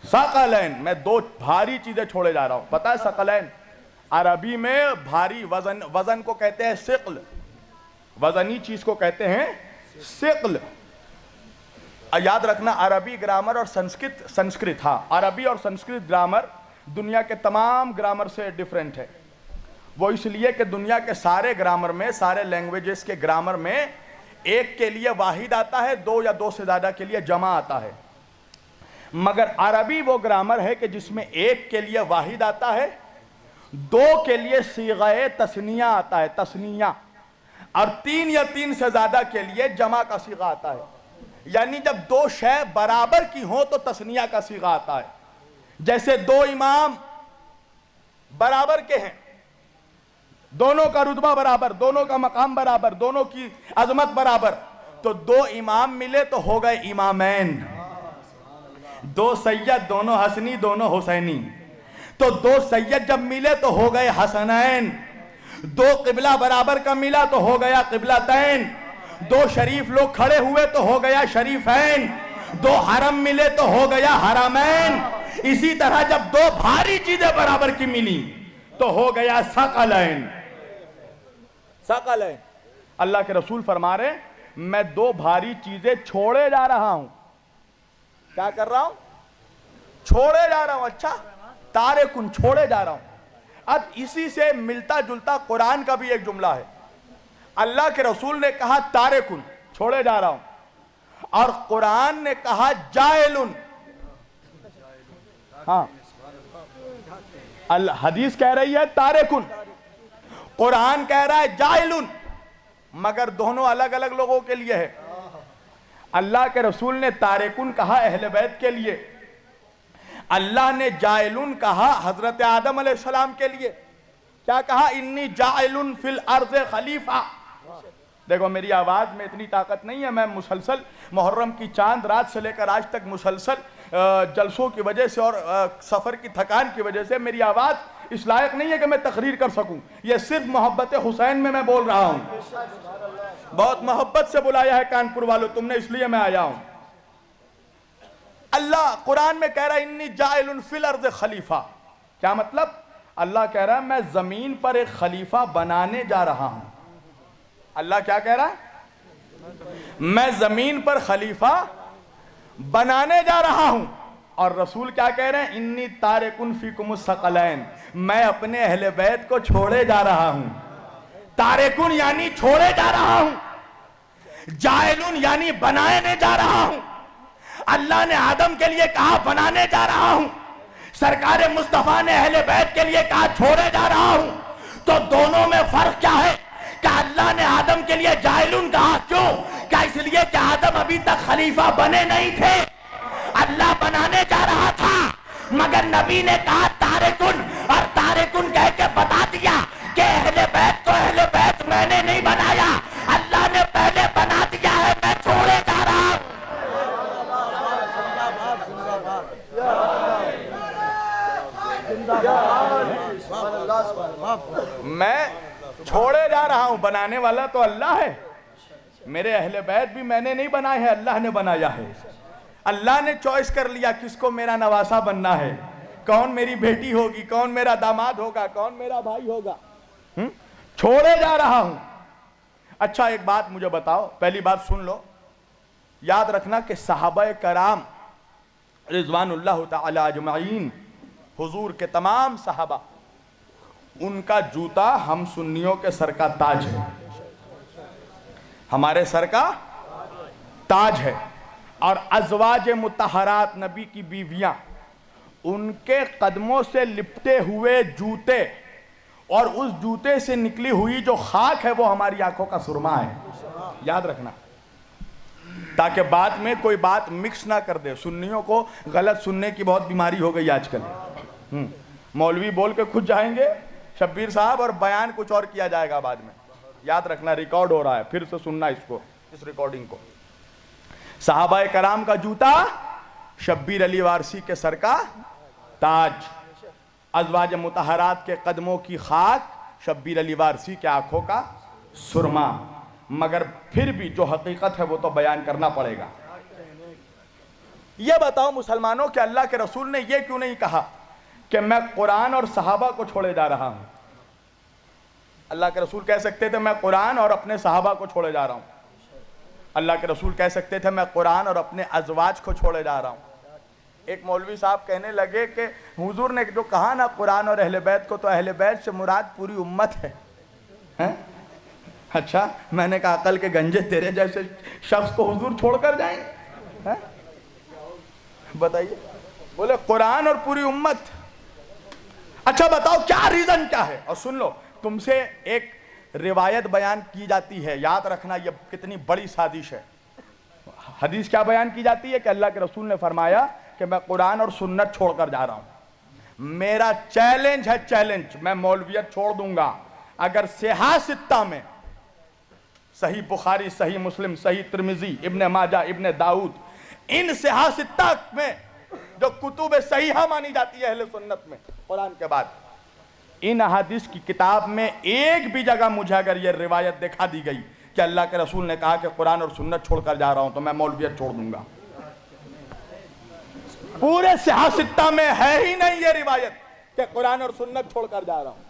ثقلین، میں دو بھاری چیزیں چھوڑے جا رہا ہوں. پتہ ہے ثقلین عربی میں بھاری وزن کو کہتے ہیں ثقل، وزنی چیز کو کہتے ہیں ثقل. یاد رکھنا عربی گرامر اور سنسکرت ہاں عربی اور سنسکرت گرامر دنیا کے تمام گرامر سے ڈیفرنٹ ہے. وہ اس لیے کہ دنیا کے سارے گرامر میں، سارے لینگویجز کے گرامر میں ایک کے لیے واحد آتا ہے، دو یا دو سے زیادہ کے لیے جمع آتا ہے. مگر عربی وہ گرامر ہے کہ جس میں ایک کے لیے واحد آتا ہے، دو کے لیے صیغہ تثنیہ آتا ہے، تثنیہ، اور تین یا تین سے زیادہ کے لیے جمع کا صیغہ آتا ہے. یعنی جب دو شے برابر کی ہوں تو تثنیہ کا صیغہ آتا ہے. جیسے دو امام برابر کے ہیں، دونوں کا رتبہ برابر، دونوں کا مقام برابر، دونوں کی عظمت برابر، تو دو امام ملے تو ہو گئے امامین. دو سید، دونوں حسنی دونوں حسینی، تو دو سید جب ملے تو ہو گئے حسنین. دو قبلہ برابر کا ملا تو ہو گیا قبلتین. دو شریف لوگ کھڑے ہوئے تو ہو گیا شریفین. دو حرم ملے تو ہو گیا حرمین. اسی طرح جب دو بھاری چیزیں برابر کی ملی تو ہو گیا ثقلین. ثقلین. اللہ کے رسول فرما رہے میں دو بھاری چیزیں چھوڑے جا رہا ہوں. کیا کر رہا ہوں؟ چھوڑے جا رہا ہوں. اچھا، تارکن، چھوڑے جا رہا ہوں. اب اسی سے ملتا جلتا قرآن کا بھی ایک جملہ ہے. اللہ کے رسول نے کہا تارکن، چھوڑے جا رہا ہوں، اور قرآن نے کہا جائلن. ہاں، حدیث کہہ رہی ہے تارکن، قرآن کہہ رہا ہے جائلن، مگر دونوں الگ الگ لوگوں کے لیے ہے. اللہ کے رسول نے تارکن کہا اہل بیت کے لیے، اللہ نے جائلن کہا حضرت آدم علیہ السلام کے لیے. کیا کہا؟ انی جائلن فی الارض خلیفہ. دیکھو میری آواز میں اتنی طاقت نہیں ہے، میں مسلسل محرم کی چاند رات سے لے کر آج تک مسلسل جلسوں کی وجہ سے اور سفر کی تھکان کی وجہ سے میری آواز اس لائق نہیں ہے کہ میں تقریر کر سکوں. یہ صرف محبت حسین میں بول رہا ہوں. بہت محبت سے بلایا ہے کانپور والوں تم نے، اس لیے میں آیا ہوں. اللہ قرآن میں کہہ رہا ہے انی جائل فی الارض خلیفہ. کیا مطلب؟ اللہ کہہ رہا ہے میں زمین پر ایک خلیفہ بنانے جا رہا ہوں. اللہ کیا کہہ رہا ہے؟ میں زمین پر خلیفہ بنانے جا رہا ہوں. اور رسول کیا کہہ رہے ہیں؟ انی تارکن فیکم الثقلین، میں اپنے اہل بیت کو چھوڑے جا رہا ہوں. تارکن یعنی چھوڑے جا رہا ہوں، جائلن یعنی بنانے جا رہا ہوں. اللہ نے آدم کے لیے کہا بنانے جا رہا ہوں، سرکار مصطفیٰ نے اہل بیت کے لیے کہا چھوڑے جا رہا ہوں. تو دونوں میں فرق کیا ہے کہ اللہ نے آدم کے لیے جائلن کہا؟ کیوں؟ کیا اس لیے کہ آدم ابھی تک خلیفہ بنے نہیں تھے؟ اللہ بنانے جا رہا تھا، مگر نبی نے کہا تارکن، اور تارکن کہہ کے بتا دیا کہ اہل بیت تو اہل بیت میں نے نہیں بنایا، اللہ نے پہلے بنا دیا ہے، میں چھوڑے جا رہا ہوں. میں چھوڑے جا رہا ہوں، بنانے والا تو اللہ ہے. میرے اہل بیت بھی میں نے نہیں بنائے ہیں، اللہ نے بنایا ہے. اللہ نے چوائس کر لیا کس کو میرا نواسا بننا ہے، کون میری بیٹی ہوگی، کون میرا داماد ہوگا، کون میرا بھائی ہوگا. چھوڑے جا رہا ہوں. اچھا ایک بات مجھے بتاؤ، پہلی بات سن لو، یاد رکھنا کہ صحابہ کرام رضوان اللہ تعالی اجمعین، حضور کے تمام صحابہ، ان کا جوتا ہم سنیوں کے سر کا تاج ہے، ہمارے سر کا تاج ہے۔ اور ازواج مطہرات، نبی کی بیویاں، ان کے قدموں سے لپٹے ہوئے جوتے اور اس جوتے سے نکلی ہوئی جو خاک ہے وہ ہماری آنکھوں کا سرما ہے۔ یاد رکھنا، تاکہ بعد میں کوئی بات مکس نہ کر دے۔ سنیوں کو غلط سننے کی بہت بیماری ہو گئی آج کل، مولوی بول کے خود جائیں گے شبیر صاحب اور بیان کچھ اور کیا جائے گا بعد میں۔ یاد رکھنا، ریکارڈ ہو رہا ہے، پھر سے سننا اس ریکارڈنگ کو۔ صحابہ کرام کا جوتا شبیر علی وارسی کے سر کا تاج، ازواج مطہرات کے قدموں کی خاک شبیر علی وارسی کے آنکھوں کا سرما۔ مگر پھر بھی جو حقیقت ہے وہ تو بیان کرنا پڑے گا۔ یہ بتاؤ مسلمانوں کہ اللہ کے رسول نے یہ کیوں نہیں کہا کہ میں قرآن اور صحابہ کو چھوڑے جا رہا ہوں؟ اللہ کے رسول کہہ سکتے تھے میں قرآن اور اپنے صحابہ کو چھوڑے جا رہا ہوں۔ اللہ کے رسول کہہ سکتے تھے میں قرآن اور اپنے ازواج کو چھوڑے جا رہا ہوں۔ ایک مولوی صاحب کہنے لگے کہ حضور نے جو کہا نا قرآن اور اہل بیت کو، تو اہل بیت سے مراد پوری امت ہے۔ اچھا، میں نے کہا عقل کے گنجے تیرے جیسے شخص کو حضور چھوڑ کر جائیں؟ بتائیے، بولے قرآن اور پوری امت۔ اچھا بتاؤ کیا ریزن کیا ہے؟ اور سن لو، تم سے ایک روایت بیان کی جاتی ہے، یاد رکھنا یہ کتنی بڑی سازش ہے۔ حدیث کیا بیان کی جاتی ہے کہ اللہ کے رسول نے فرمایا کہ میں قرآن اور سنت چھوڑ کر جا رہا ہوں۔ میرا چیلنج ہے، چیلنج، میں مولویت چھوڑ دوں گا اگر صحاح ستہ میں، صحیح بخاری، صحیح مسلم، صحیح ترمذی، ابن ماجہ، ابن داؤد، ان صحاح ستہ میں جو کتب صحیحہ مانی جاتی ہے اہل سنت میں قرآن کے بعد، ان احادیث کی کتاب میں ایک بھی جگہ مجھے اگر یہ روایت دکھا دی گئی کہ اللہ کے رسول نے کہا کہ قرآن اور سنت چھوڑ کر جا رہا ہوں تو میں مولویت چھوڑ دوں گا۔ پورے صحاح ستہ میں ہے ہی نہیں یہ روایت کہ قرآن اور سنت چھوڑ کر جا رہا ہوں۔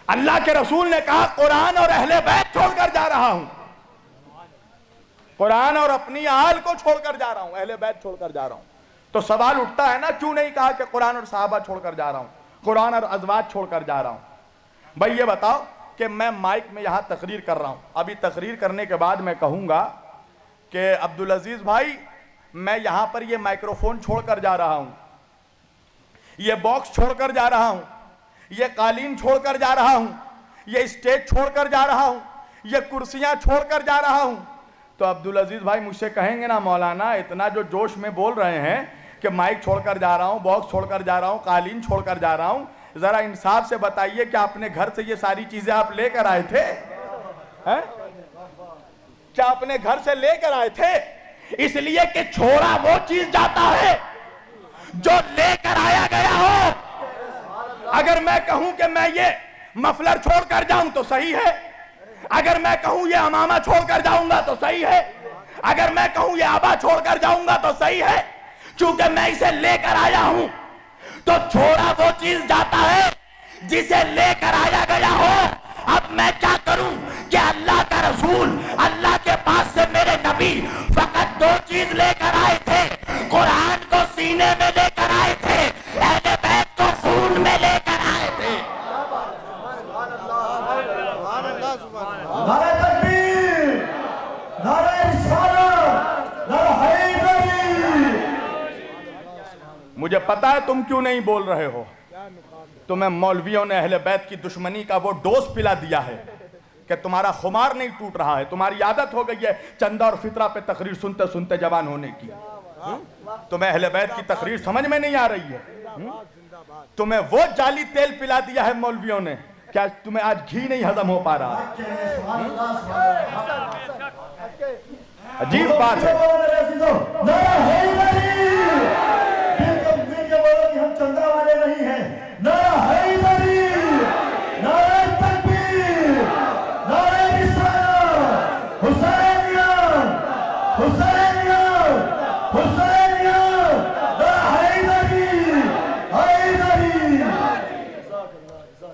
اللہ کے رسول نے کہا قرآن اور اہل بیت چھوڑ کر جا رہا ہوں، قرآن اور اپنی آل کو چھوڑ کر جا رہا ہوں، اہل بیت چھوڑ کر جا رہا ہوں۔ تو سوال اٹھتا ہے نا، کیوں نہیں کہا کہ قرآن اور صحابہ چھوڑ کر جا رہا ہوں، قرآن اور ازواج چھوڑ کر جا رہا ہوں؟ بھائی یہ بتاؤ کہ میں مائک میں یہاں تقریر کر رہا ہوں، ابھی تقریر کرنے کے بعد میں کہوں گا کہ عبدالعزیز بھائی میں یہاں پر یہ مائکروفون چھوڑ کر جا رہا ہوں، یہ باکس چھوڑ کر جا رہا ہوں، یہ قالین چھوڑ کر جا رہا ہوں، یہ اسٹیج چھوڑ کر جا رہا ہوں، یہ کرسیاں چھوڑ کر جا رہا ہوں، تو عبدالعزیز بھائی مجھ سے کہیں گے نا مولانا اتنا جو جوش میں بول رہے ہیں کہ مائک چھوڑ کر جا رہا ہوں، باکس چھوڑ کر جا رہا ہوں، قالین چھوڑ کر جا رہا ہوں، ذرا انصاف سے بتائیے کہ اپنے گھر سے یہ ساری چیزیں آپ لے کر آئے تھے؟ کیا اپنے گھر سے لے کر آئے تھے؟ اس لیے کہ چھوڑا وہ چیز جاتا ہے جو لے کر آیا گیا ہو۔ اگر میں کہوں کہ میں یہ مفلر چھوڑ کر جاؤں تو صحیح ہے، اگر میں کہوں یہ امامہ چھوڑ کر جاؤں گا تو صحیح ہے، اگر میں کہوں یہ آبا چھوڑ کر جاؤں گا تو صحیح ہے، چونکہ میں اسے لے کر آیا ہوں۔ تو چھوڑا وہ چیز جاتا ہے جسے لے کر آیا گیا ہو۔ اب میں کیا کروں کہ اللہ کا رسول، اللہ کے پاس سے میرے نبی فقط دو چیز لے کر آئے تھے، قرآن کو سینے میں لے کر آئے تھے، اہل بیت کو خون میں لے کر آئے تھے۔ نعرہ تکبیر، نعرہ رسالت، نعرہ حیدری۔ مجھے پتا ہے تم کیوں نہیں بول رہے ہو، تمہیں مولویوں نے اہل بیت کی دشمنی کا وہ ڈوز پلا دیا ہے کہ تمہارا خمار نہیں ٹوٹ رہا ہے، تمہاری عادت ہو گئی ہے چندہ اور فطرہ پہ تقریر سنتے سنتے جوان ہونے کی۔ تمہیں اہل بیت کی تقریر سمجھ میں نہیں آ رہی ہے، تمہیں وہ جعلی تیل پلا دیا ہے مولویوں نے، کیا تمہیں آج گھی نہیں ہضم ہو پا رہا؟ عجیب بات ہے۔ نعرہ حیدری، دل کے بولو کہ ہم چندہ والے نہیں ہیں۔ نعرہ حیدری، نعرہ تکبیر، نعرہ رسالت، حسینیت، حسینیت، حسینیت، نعرہ حیدری، حیدری۔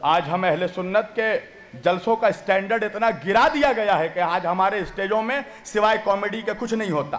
آج ہم اہل سنت کے جلسوں کا سٹینڈرڈ اتنا گرا دیا گیا ہے کہ آج ہمارے اسٹیجوں میں سوائے کامیڈی کے کچھ نہیں ہوتا۔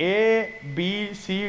A B C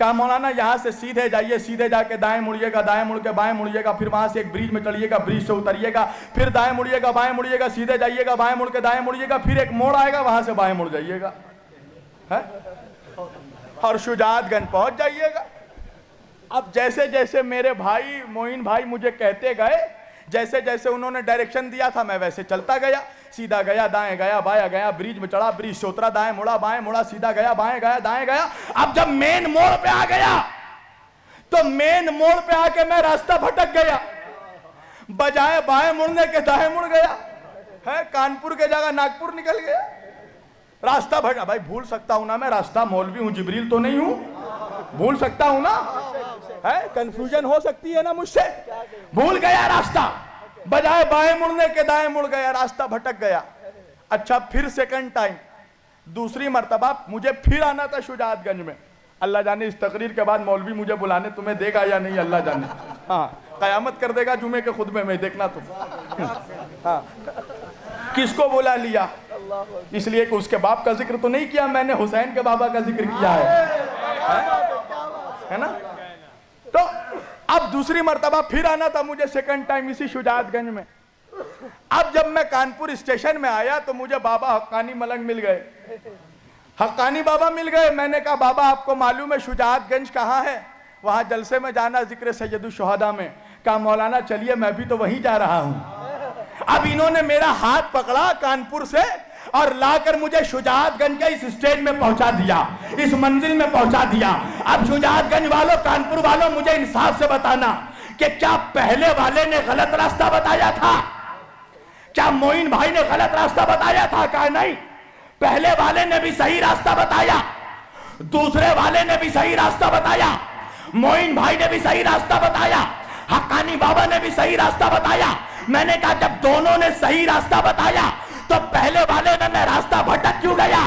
کہا مولانا یہاں سے سیدھے جائیے, سیدھے جا کے دائیں مڑیے گا, دائیں مڑ کے بائیں مڑیے گا, پھر وہاں سے ایک برج میں چڑھیے گا, برج سے اتریے گا, پھر دائیں مڑیے گا, بائیں مڑیے گا, سیدھے جائیے گا, بائیں مڑ کے دائیں مڑیے گا, پھر ایک موڑ آئے گا, وہاں سے بائیں مڑ جائیے گا اور شجاعت گنج پہنچ جائیے گا. اب جیسے جیسے میرے بھائی معین بھائی مجھے کہتے گئے, جیسے جیسے انہوں نے ڈائریکشن دیا تھا میں ویسے چلتا گیا, سیدھا گیا, دائیں گیا, بائیں گیا, برج میں چڑھا, برج سے اترا, دائیں مڑا, بائیں مڑا, سیدھا گیا, بائیں گیا, دائیں گیا. اب جب مین موڑ پہ آ گیا تو مین موڑ پہ آ کے میں راستہ بھٹک گیا, بجائے بائیں مڑنے کے دائیں مڑ گیا, کانپور کے جگہ ناگپور نکل گیا, راستہ بھٹا. بھائی بھول سکتا ہوں نا میں راستہ, مولوی ہوں, جبریل تو نہیں ہوں, بھول سکتا ہوں نا, کنفیوژن ہو سکتی ہے نا مجھ سے. بھول گیا راستہ, بجائے بائیں مڑنے کے دائیں مڑ گیا, راستہ بھٹک گیا. اچھا پھر سیکنڈ ٹائم, دوسری مرتبہ مجھے پھر آنا تھا شجاعت گنج میں. اللہ جانے اس تقریر کے بعد مولوی مجھے بلانے تمہیں دے گا یا نہیں, اللہ جانے. ہاں قیامت کر دے گا جمعے کے خطبے میں, دیکھنا تم. ہاں کس کو بلا لیا؟ اس لیے کہ اس کے باپ کا ذکر تو نہیں کیا میں نے, حسین کے بابا کا ذکر کیا ہے نا. تو اب دوسری مرتبہ پھر آنا تھا مجھے سیکنڈ ٹائم اسی شجاعت گنج میں. اب جب میں کانپور اسٹیشن میں آیا تو مجھے بابا حقانی ملنگ مل گئے, حقانی بابا مل گئے. میں نے کہا بابا آپ کو معلوم ہے شجاعت گنج کہاں ہے؟ وہاں جلسے میں جانا, ذکر سید الشہداء میں. کہا مولانا چلیے میں بھی تو وہیں جا رہا ہوں. اب انہوں نے میرا ہاتھ پکڑا کانپور سے اور لا کر مجھے شجاعت گنج کے اس اسٹیج میں پہنچا دیا, اس منزل میں پہنچا دیا. اب شجاعت گنج والوں, کانپور والوں, مجھے انصاف سے بتانا کہ کیا پہلے والے نے غلط راستہ بتایا تھا؟ کیا معین بھائی نے غلط راستہ بتایا تھا؟ کہا نہیں, پہلے والے نے بھی صحیح راستہ بتایا, دوسرے والے نے بھی صحیح راستہ بتایا, معین بھائی نے بھی صحیح راستہ بتایا, حقانی بابا نے بھی صحیح راستہ بتایا. میں نے کہا جب دونوں نے صحیح راستہ بتایا تو پہلے والے میں راستہ بھٹک کیوں گیا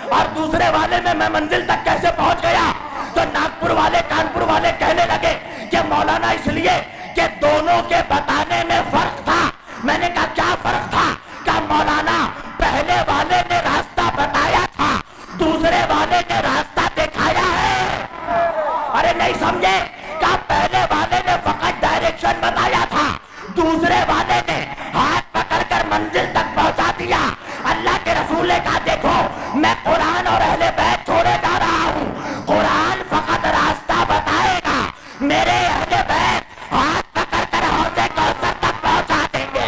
اور دوسرے والے میں منزل تک کیسے پہنچ گیا؟ تو ناگپور والے, کانپور والے کہنے لگے کہ مولانا اس لیے کہ دونوں کے بتانے میں فرق تھا. میں نے کہا کیا فرق تھا؟ کہ مولانا پہلے والے نے راستہ بتایا تھا, دوسرے والے نے راستہ دکھایا ہے. ارے نہیں سمجھے؟ کہ پہلے والے نے فقط ڈائریکشن بتایا تھا, دوسرے والے نے ہاتھ پکڑ کر منزل تک پہنچا دیا. اللہ کے رسول نے کہا دیکھو میں قرآن اور اہل بیت چھوڑے جا رہا ہوں, قرآن فقط راستہ بتائے گا, میرے اہل بیت ہاتھ پکڑ کر حوض کوثر تک پہنچا دیں گے.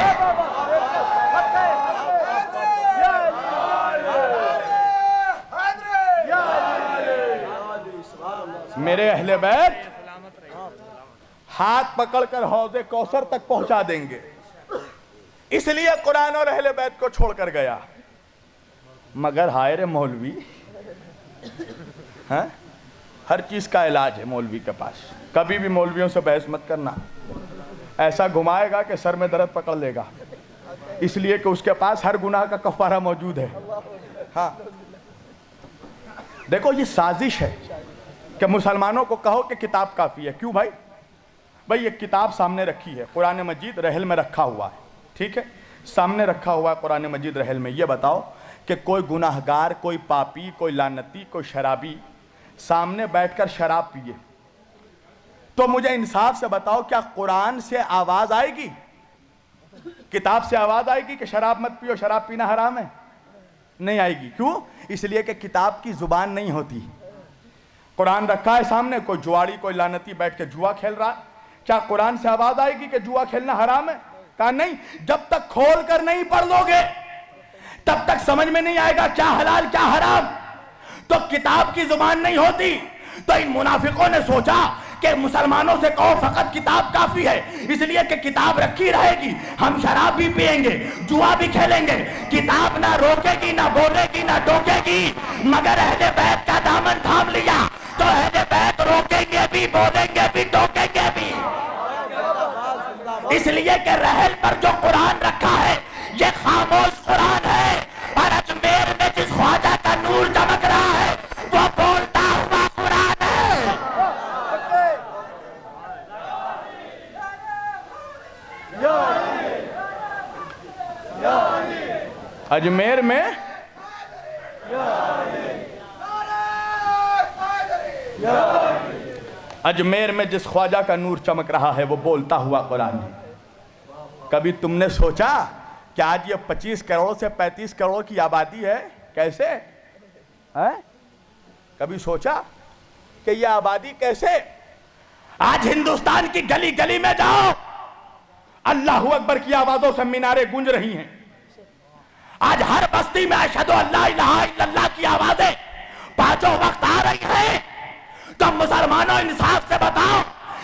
میرے اہل بیت ہاتھ پکڑ کر حوض کوثر تک پہنچا دیں گے. اس لیے قرآن اور اہل بیت کو چھوڑ کر گیا. مگر ہائے رے مولوی, ہر چیز کا علاج ہے مولوی کے پاس. کبھی بھی مولویوں سے بحث مت کرنا, ایسا گھمائے گا کہ سر میں درد پکڑ لے گا, اس لیے کہ اس کے پاس ہر گناہ کا کفارہ موجود ہے. ہاں دیکھو یہ سازش ہے کہ مسلمانوں کو کہو کہ کتاب کافی ہے. کیوں بھائی؟ بھائی ایک کتاب سامنے رکھی ہے, قرآن مجید رحل میں رکھا ہوا ہے, ٹھیک ہے, سامنے رکھا ہوا ہے قرآن مجید رحل میں. یہ بتاؤ کہ کوئی گناہگار, کوئی پاپی, کوئی لعنتی, کوئی شرابی سامنے بیٹھ کر شراب پیے تو مجھے انصاف سے بتاؤ کیا قرآن سے آواز آئے گی, کتاب سے آواز آئے گی کہ شراب مت پیو, شراب پینا حرام ہے؟ نہیں آئے گی. کیوں؟ اس لیے کہ کتاب کی زبان نہیں ہوتی. قرآن رکھا ہے سامنے, کوئی جواری, کوئی لعنتی بیٹھ کے جوا کھیل رہا ہے, کیا قرآن سے آواز آئے گی کہ جوا کھیلنا حرام ہے؟ کہا نہیں, جب تک کھول کر نہیں پڑھ لو گے تب تک سمجھ میں نہیں آئے گا کیا حلال کیا حرام. تو کتاب کی زبان نہیں ہوتی. تو ان منافقوں نے سوچا کہ مسلمانوں سے کہو فقط کتاب کافی ہے, اس لیے کہ کتاب رکھی رہے گی, ہم شراب بھی پئیں گے, جوا بھی کھیلیں گے, کتاب نہ روکے گی, نہ بولے گی, نہ ٹوکے گی. مگر اہل بیت کا دامن تھام لیا تو اہل بیت روکیں گے بھی, بولیں گے بھی, ٹوکیں گے بھی. اس لیے کہ رحل پر جو قرآن رکھا ہے یہ خاموش قرآن ہے, اور اجمیر میں جس خواجہ کا نور چمک رہا ہے وہ بولتا ہوا قرآن ہے. اجمیر میں یا اجمیر میں جس خواجہ کا نور چمک رہا ہے وہ بولتا ہوا قرآن ہے۔ کبھی تم نے سوچا کہ آج یہ 25 کروڑ سے 35 کروڑ کی آبادی ہے؟ کیسے ہے؟ کبھی سوچا کہ یہ آبادی کیسے؟ آج ہندوستان کی گلی گلی میں جاؤ، اللہ اکبر کی آوازوں سے میناریں گونج رہی ہیں۔ آج ہر بستی میں اشہدو اللہ الہ الا اللہ کی آوازیں پانچوں وقت آ رہی ہیں۔ تو مسلمانوں انصاف سے بتاؤ،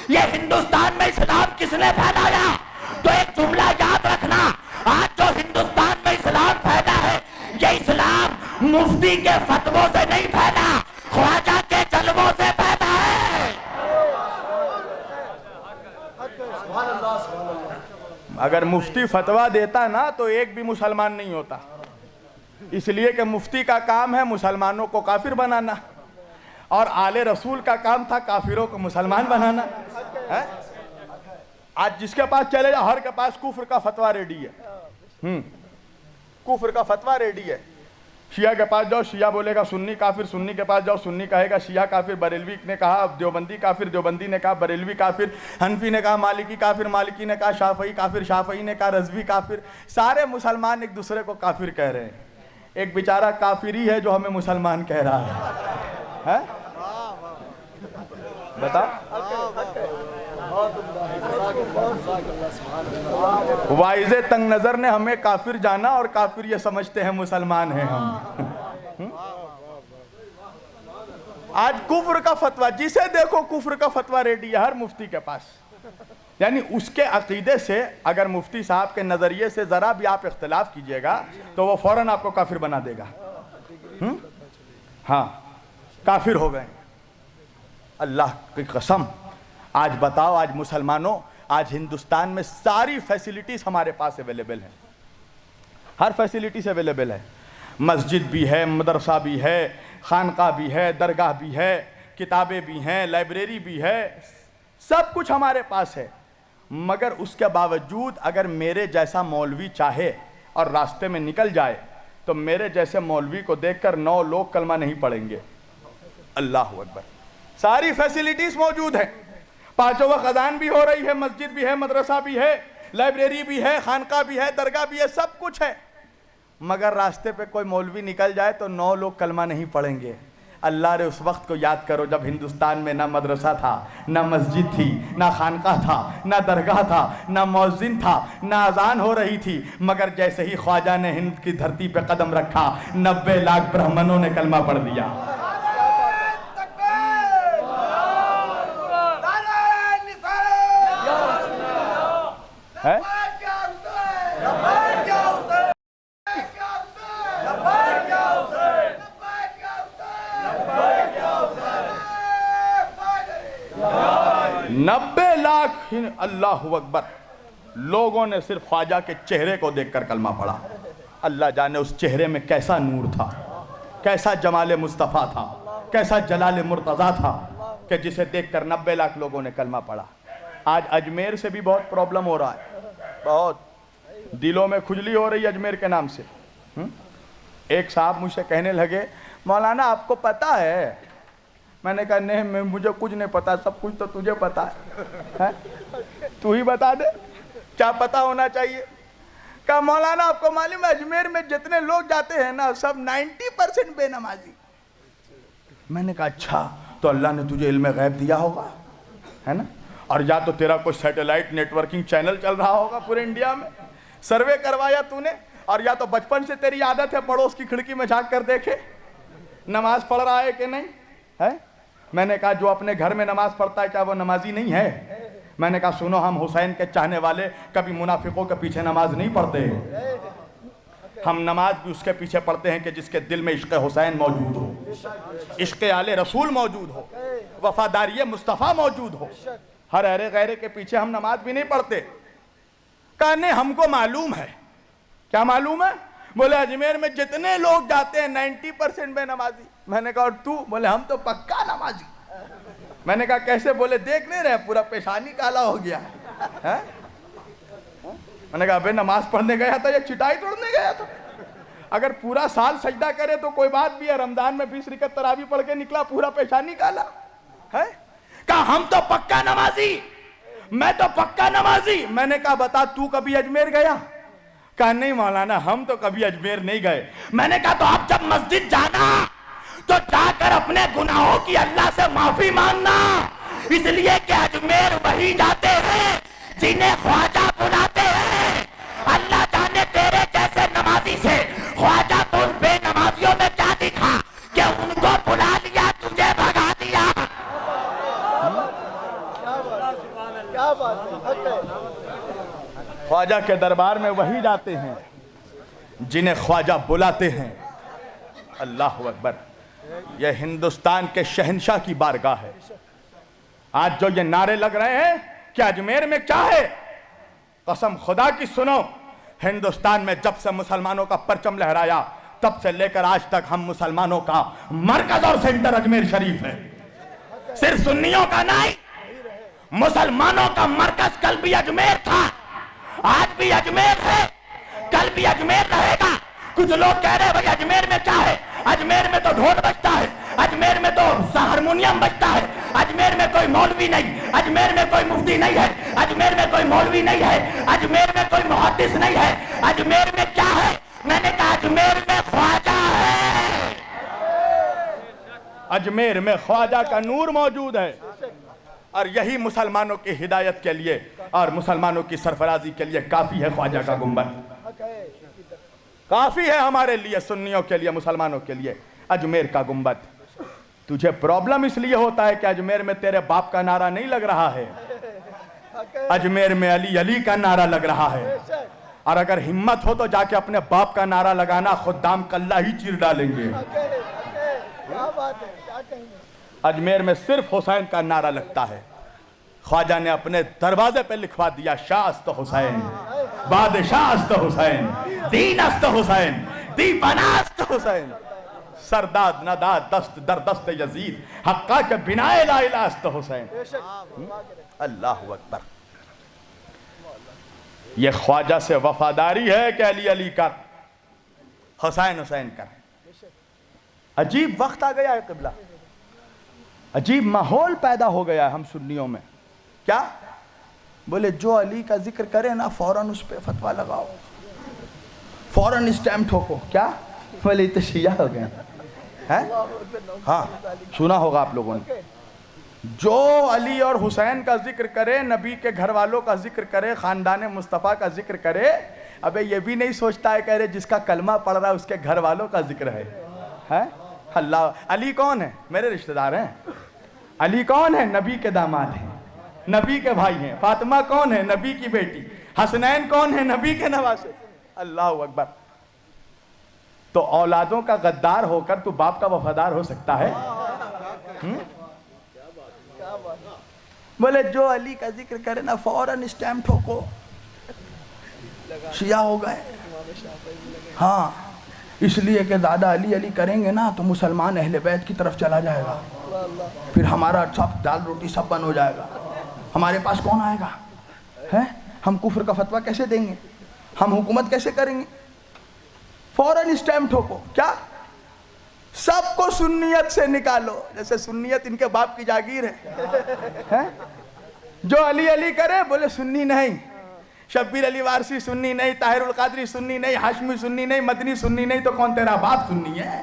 یہ ہندوستان میں اسلام کس نے پھیلایا؟ تو ایک جملہ یاد رکھنا، آج جو ہندوستان میں اسلام پھیلا ہے، یہ اسلام مفتی کے فتووں سے نہیں پھیلا، خواجہ کے جلووں سے پھیلا ہے۔ اگر مفتی فتویٰ دیتا نا تو ایک بھی مسلمان نہیں ہوتا، اس لیے کہ مفتی کا کام ہے مسلمانوں کو کافر بنانا، اور آل رسول کا کام تھا کافروں کو مسلمان بنانا۔ آج جس کے پاس چلے جا ہر کے پاس کفر کا فتویٰ ریڈی ہے، کفر کا فتویٰ ریڈی ہے۔ شیعہ کے پاس جاؤ شیعہ بولے گا سنی کافر، سنی کے پاس جاؤ سنی کہے گا شیعہ کافر، بریلوی نے کہا دیوبندی کافر، دیوبندی نے کہا بریلوی کافر، حنفی نے کہا مالکی کافر، مالکی نے کہا شافعی کافر، شافعی نے کہا رضوی کافر۔ سارے مسلمان ایک دوسرے کو کافر کہہ رہے ہیں، ایک بیچارہ کافر ہی ہے جو ہمیں مسلمان کہہ رہا ہے۔ بتا واعظ تنگ نظر نے ہمیں کافر جانا اور کافر یہ سمجھتے ہیں مسلمان ہیں ہم۔ آج کفر کا فتویٰ جسے دیکھو کفر کا فتویٰ ریڈی ہے ہر مفتی کے پاس، یعنی اس کے عقیدے سے اگر مفتی صاحب کے نظریے سے ذرا بھی آپ اختلاف کیجئے گا تو وہ فوراً آپ کو کافر بنا دے گا۔ ہاں کافر ہو گئے۔ اللہ کی قسم آج بتاؤ، آج مسلمانوں، آج ہندوستان میں ساری فیسیلیٹیز ہمارے پاس اویلیبل ہیں، ہر فیسیلیٹیز اویلیبل ہے، مسجد بھی ہے، مدرسہ بھی ہے، خانقاہ بھی ہے، درگاہ بھی ہے، کتابیں بھی ہیں، لائبریری بھی ہے، سب کچھ ہمارے پاس ہے۔ مگر اس کے باوجود اگر میرے جیسا مولوی چاہے اور راستے میں نکل جائے تو میرے جیسے مولوی کو دیکھ کر 9 لوگ کلمہ نہیں پڑھیں گے۔ اللہ اکبر، ساری فیسیلیٹیز موجود ہیں، پانچوں وقت اذان بھی ہو رہی ہے، مسجد بھی ہے، مدرسہ بھی ہے، لائبریری بھی ہے، خانقاہ بھی ہے، درگاہ بھی ہے، سب کچھ ہے، مگر راستے پہ کوئی مولوی نکل جائے تو 9 لوگ کلمہ نہیں پڑھیں گے۔ اللہ رے اس وقت کو یاد کرو جب ہندوستان میں نہ مدرسہ تھا، نہ مسجد تھی، نہ خانقاہ تھا، نہ درگاہ تھا، نہ مؤذن تھا، نہ اذان ہو رہی تھی، مگر جیسے ہی خواجہ نے ہند کی دھرتی پہ قدم رکھا 90 لاکھ برہمنوں نے کلمہ پڑھ دیا۔ ہے 90 لاکھ اللہ اکبر لوگوں نے صرف خواجہ کے چہرے کو دیکھ کر کلمہ پڑھا۔ اللہ جانے اس چہرے میں کیسا نور تھا، کیسا جمال مصطفیٰ تھا، کیسا جلال مرتضیٰ تھا کہ جسے دیکھ کر 90 لاکھ لوگوں نے کلمہ پڑھا۔ آج اجمیر سے بھی بہت پرابلم ہو رہا ہے، بہت دلوں میں کھجلی ہو رہی ہے اجمیر کے نام سے۔ ایک صاحب مجھ سے کہنے لگے مولانا آپ کو پتہ ہے؟ میں نے کہا نہیں مجھے کچھ نہیں پتا، سب کچھ تو تجھے پتا ہے، تو ہی بتا دے کیا پتا ہونا چاہیے۔ کہا مولانا آپ کو معلوم ہے اجمیر میں جتنے لوگ جاتے ہیں نا سب 90% بے نمازی۔ میں نے کہا اچھا تو اللہ نے تجھے علم غیب دیا ہوگا، ہے نا، اور یا تو تیرا کوئی سیٹلائٹ نیٹورکنگ چینل چل رہا ہوگا پورے انڈیا میں، سروے کروایا تو نے، اور یا تو بچپن سے تیری عادت ہے پڑوس کی کھڑکی میں جھانک کر دیکھے نماز پڑھ رہا ہے کہ نہیں ہے۔ میں نے کہا جو اپنے گھر میں نماز پڑھتا ہے کیا وہ نمازی نہیں ہے؟ میں نے کہا سنو ہم حسین کے چاہنے والے کبھی منافقوں کے پیچھے نماز نہیں پڑھتے، ہم نماز بھی اس کے پیچھے پڑھتے ہیں کہ جس کے دل میں عشق حسین موجود ہو، عشق آل رسول موجود ہو، وفاداری مصطفیٰ موجود ہو۔ ہر ارے غیرے کے پیچھے ہم نماز بھی نہیں پڑھتے۔ کہا نہیں ہم کو معلوم ہے۔ کیا معلوم ہے؟ بولے اجمیر میں جتنے لوگ جاتے ہیں 90% بے نمازی۔ میں نے کہا اور تو؟ بولے ہم تو پکا نمازی۔ میں نے کہا کیسے؟ بولے دیکھ نہیں رہے پورا پیشانی کالا ہو گیا ہے۔ میں نے کہا بے نماز پڑھنے گیا تھا یا چٹائی توڑنے گیا تھا؟ اگر پورا سال سجدہ کرے تو کوئی بات بھی ہے، رمضان میں 20 رکعت تراویح پڑھ کے نکلا پورا پیشانی کالا ہے۔ کہ کہا ہم تو پکا نمازی، میں تو پکا نمازی۔ میں نے کہا بتا تو کبھی اجمیر گیا؟ کہا نہیں مولانا ہم تو کبھی اجمیر نہیں گئے۔ میں نے کہا تو اب جب مسجد جانا تو جا کر اپنے گناہوں کی اللہ سے معافی مانگنا، اس لیے کہ اجمیر وہی جاتے ہیں جنہیں خواجہ بلاتے ہیں۔ اللہ جانے تیرے جیسے نمازی سے خواجہ تو ان بے نمازیوں میں کیا دکھا کہ ان کو بلا لیا تجھے بھگا دیا۔ خواجہ کے دربار میں وہی جاتے ہیں جنہیں خواجہ بلاتے ہیں۔ اللہ اکبر۔ یہ ہندوستان کے شہنشاہ کی بارگاہ ہے۔ آج جو یہ نعرے لگ رہے ہیں کہ اجمیر میں کیا ہے، قسم خدا کی سنو، ہندوستان میں جب سے مسلمانوں کا پرچم لہرایا تب سے لے کر آج تک ہم مسلمانوں کا مرکز اور سینٹر اجمیر شریف ہے۔ صرف سنیوں کا نہیں، مسلمانوں کا مرکز کل بھی اجمیر تھا، آج بھی اجمیر ہے، کل بھی اجمیر رہے گا۔ کچھ لوگ کہہ رہے بھائی اجمیر میں کیا ہے، اجمیر میں تو ڈھول بجتا ہے، اجمیر میں تو ہارمونیم بجتا ہے، اجمیر میں کوئی مولوی نہیں، اجمیر میں کوئی مفتی نہیں ہے، اجمیر میں کوئی مولوی نہیں ہے، اجمیر میں کوئی محدث نہیں ہے۔ اجمیر میں کیا ہے؟ میں نے کہا اجمیر میں خواجہ ہے، اجمیر میں خواجہ کا نور موجود ہے، اور یہی مسلمانوں کی ہدایت کے لیے اور مسلمانوں کی سرفرازی کے لیے کافی ہے۔ خواجہ کا گنبد کافی ہے ہمارے لیے، سنیوں کے لیے، مسلمانوں کے لیے اجمیر کا گنبد۔ تجھے پرابلم اس لیے ہوتا ہے کہ اجمیر میں تیرے باپ کا نعرہ نہیں لگ رہا ہے، اجمیر میں علی علی کا نعرہ لگ رہا ہے، اور اگر ہمت ہو تو جا کے اپنے باپ کا نعرہ لگانا، خدام کلہ ہی چیر ڈالیں گے۔ اجمیر میں صرف حسین کا نعرہ لگتا ہے۔ خواجہ نے اپنے دروازے پہ لکھوا دیا شاہ است حسین، بادشاہ است حسین، دین است حسین، دی بنا است حسین، سرداد نداد دست در دست یزید، حقا کے بنائے لا الہ است حسین۔ اللہ اکبر۔ یہ خواجہ سے وفاداری ہے کہ علی علی کر، حسین حسین کر۔ عجیب وقت آ گیا ہے قبلہ، عجیب ماحول پیدا ہو گیا ہے ہم سنیوں میں۔ کیا بولے جو علی کا ذکر کرے نا فوراً اس پہ فتویٰ لگاؤ، فوراً اسٹیمپ ٹھوکو۔ کیا بولے تو شیعہ ہو گئے ہیں؟ ہاں سنا ہوگا آپ لوگوں نے۔ جو علی اور حسین کا ذکر کرے، نبی کے گھر والوں کا ذکر کرے، خاندان مصطفیٰ کا ذکر کرے، ابے یہ بھی نہیں سوچتا ہے کہ جس کا کلمہ پڑھ رہا ہے اس کے گھر والوں کا ذکر ہے۔ اللہ، علی کون ہے؟ میرے رشتہ دار ہیں۔ علی کون ہے؟ نبی کے داماد ہیں، نبی کے بھائی ہیں۔ فاطمہ کون ہے؟ نبی کی بیٹی۔ حسنین کون ہے؟ نبی کے نواسے۔ اللہ اکبر۔ تو اولادوں کا غدار ہو کر تو باپ کا وفادار ہو سکتا ہے؟ بولے جو علی کا ذکر کرے نا فوراً اسٹیمپ ٹھوکو، شیعہ ہو گئے۔ ہاں اس لیے کہ دادا علی علی کریں گے نا تو مسلمان اہل بیت کی طرف چلا جائے گا، پھر ہمارا سب دال روٹی سب بند ہو جائے گا، ہمارے پاس کون آئے گا؟ ہم کفر کا فتویٰ کیسے دیں گے؟ ہم حکومت کیسے کریں گے؟ فوراً اسٹیمپ ٹھوکو۔ کیا سب کو سنیت سے نکالو، جیسے سنیت ان کے باپ کی جاگیر ہے۔ جو علی علی کرے بولے سنی نہیں، شبیر علی وارسی سنی نہیں، طاہر القادری سنی نہیں، ہاشمی سنی نہیں، مدنی سنی نہیں، تو کون تیرا باپ سنی ہے؟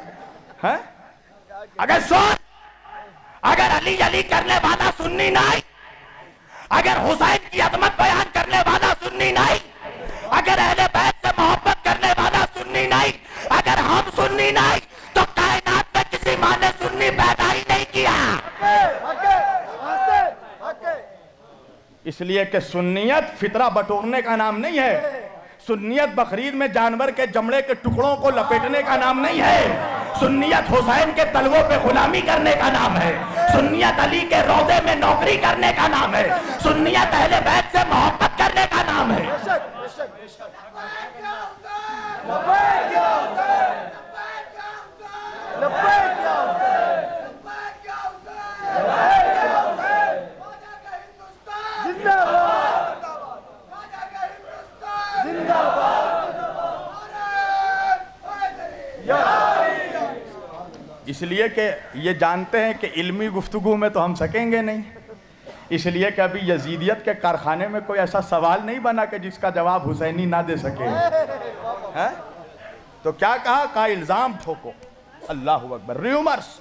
اگر سن، اگر علی علی کرنے والا سنی نہیں، اگر حسین کی عظمت بیان کرنے والا سنی نہیں، اگر اہل بیت سے محبت کرنے والا سنی نہیں، اگر ہم سنی نہیں تو کائنات میں کسی ماں نے سنی پیدا ہی نہیں کیا۔ اس لیے کہ سنیت فطرہ بٹورنے کا نام نہیں ہے، سنیت بقرعید میں جانور کے جمڑے کے ٹکڑوں کو لپیٹنے کا نام نہیں ہے، سنیت حسین کے تلووں پہ غلامی کرنے کا نام ہے، سنیت علی کے روضے میں نوکری کرنے کا نام ہے، سنیت اہل بیت سے محبت کرنے کا نام ہے۔ اس لیے کہ یہ جانتے ہیں کہ علمی گفتگو میں تو ہم سکیں گے نہیں، اس لیے کہ ابھی یزیدیت کے کارخانے میں کوئی ایسا سوال نہیں بنا کہ جس کا جواب حسینی نہ دے سکے. تو کیا کہا الزام ٹھوکو. اللہ اکبر. ریومرز،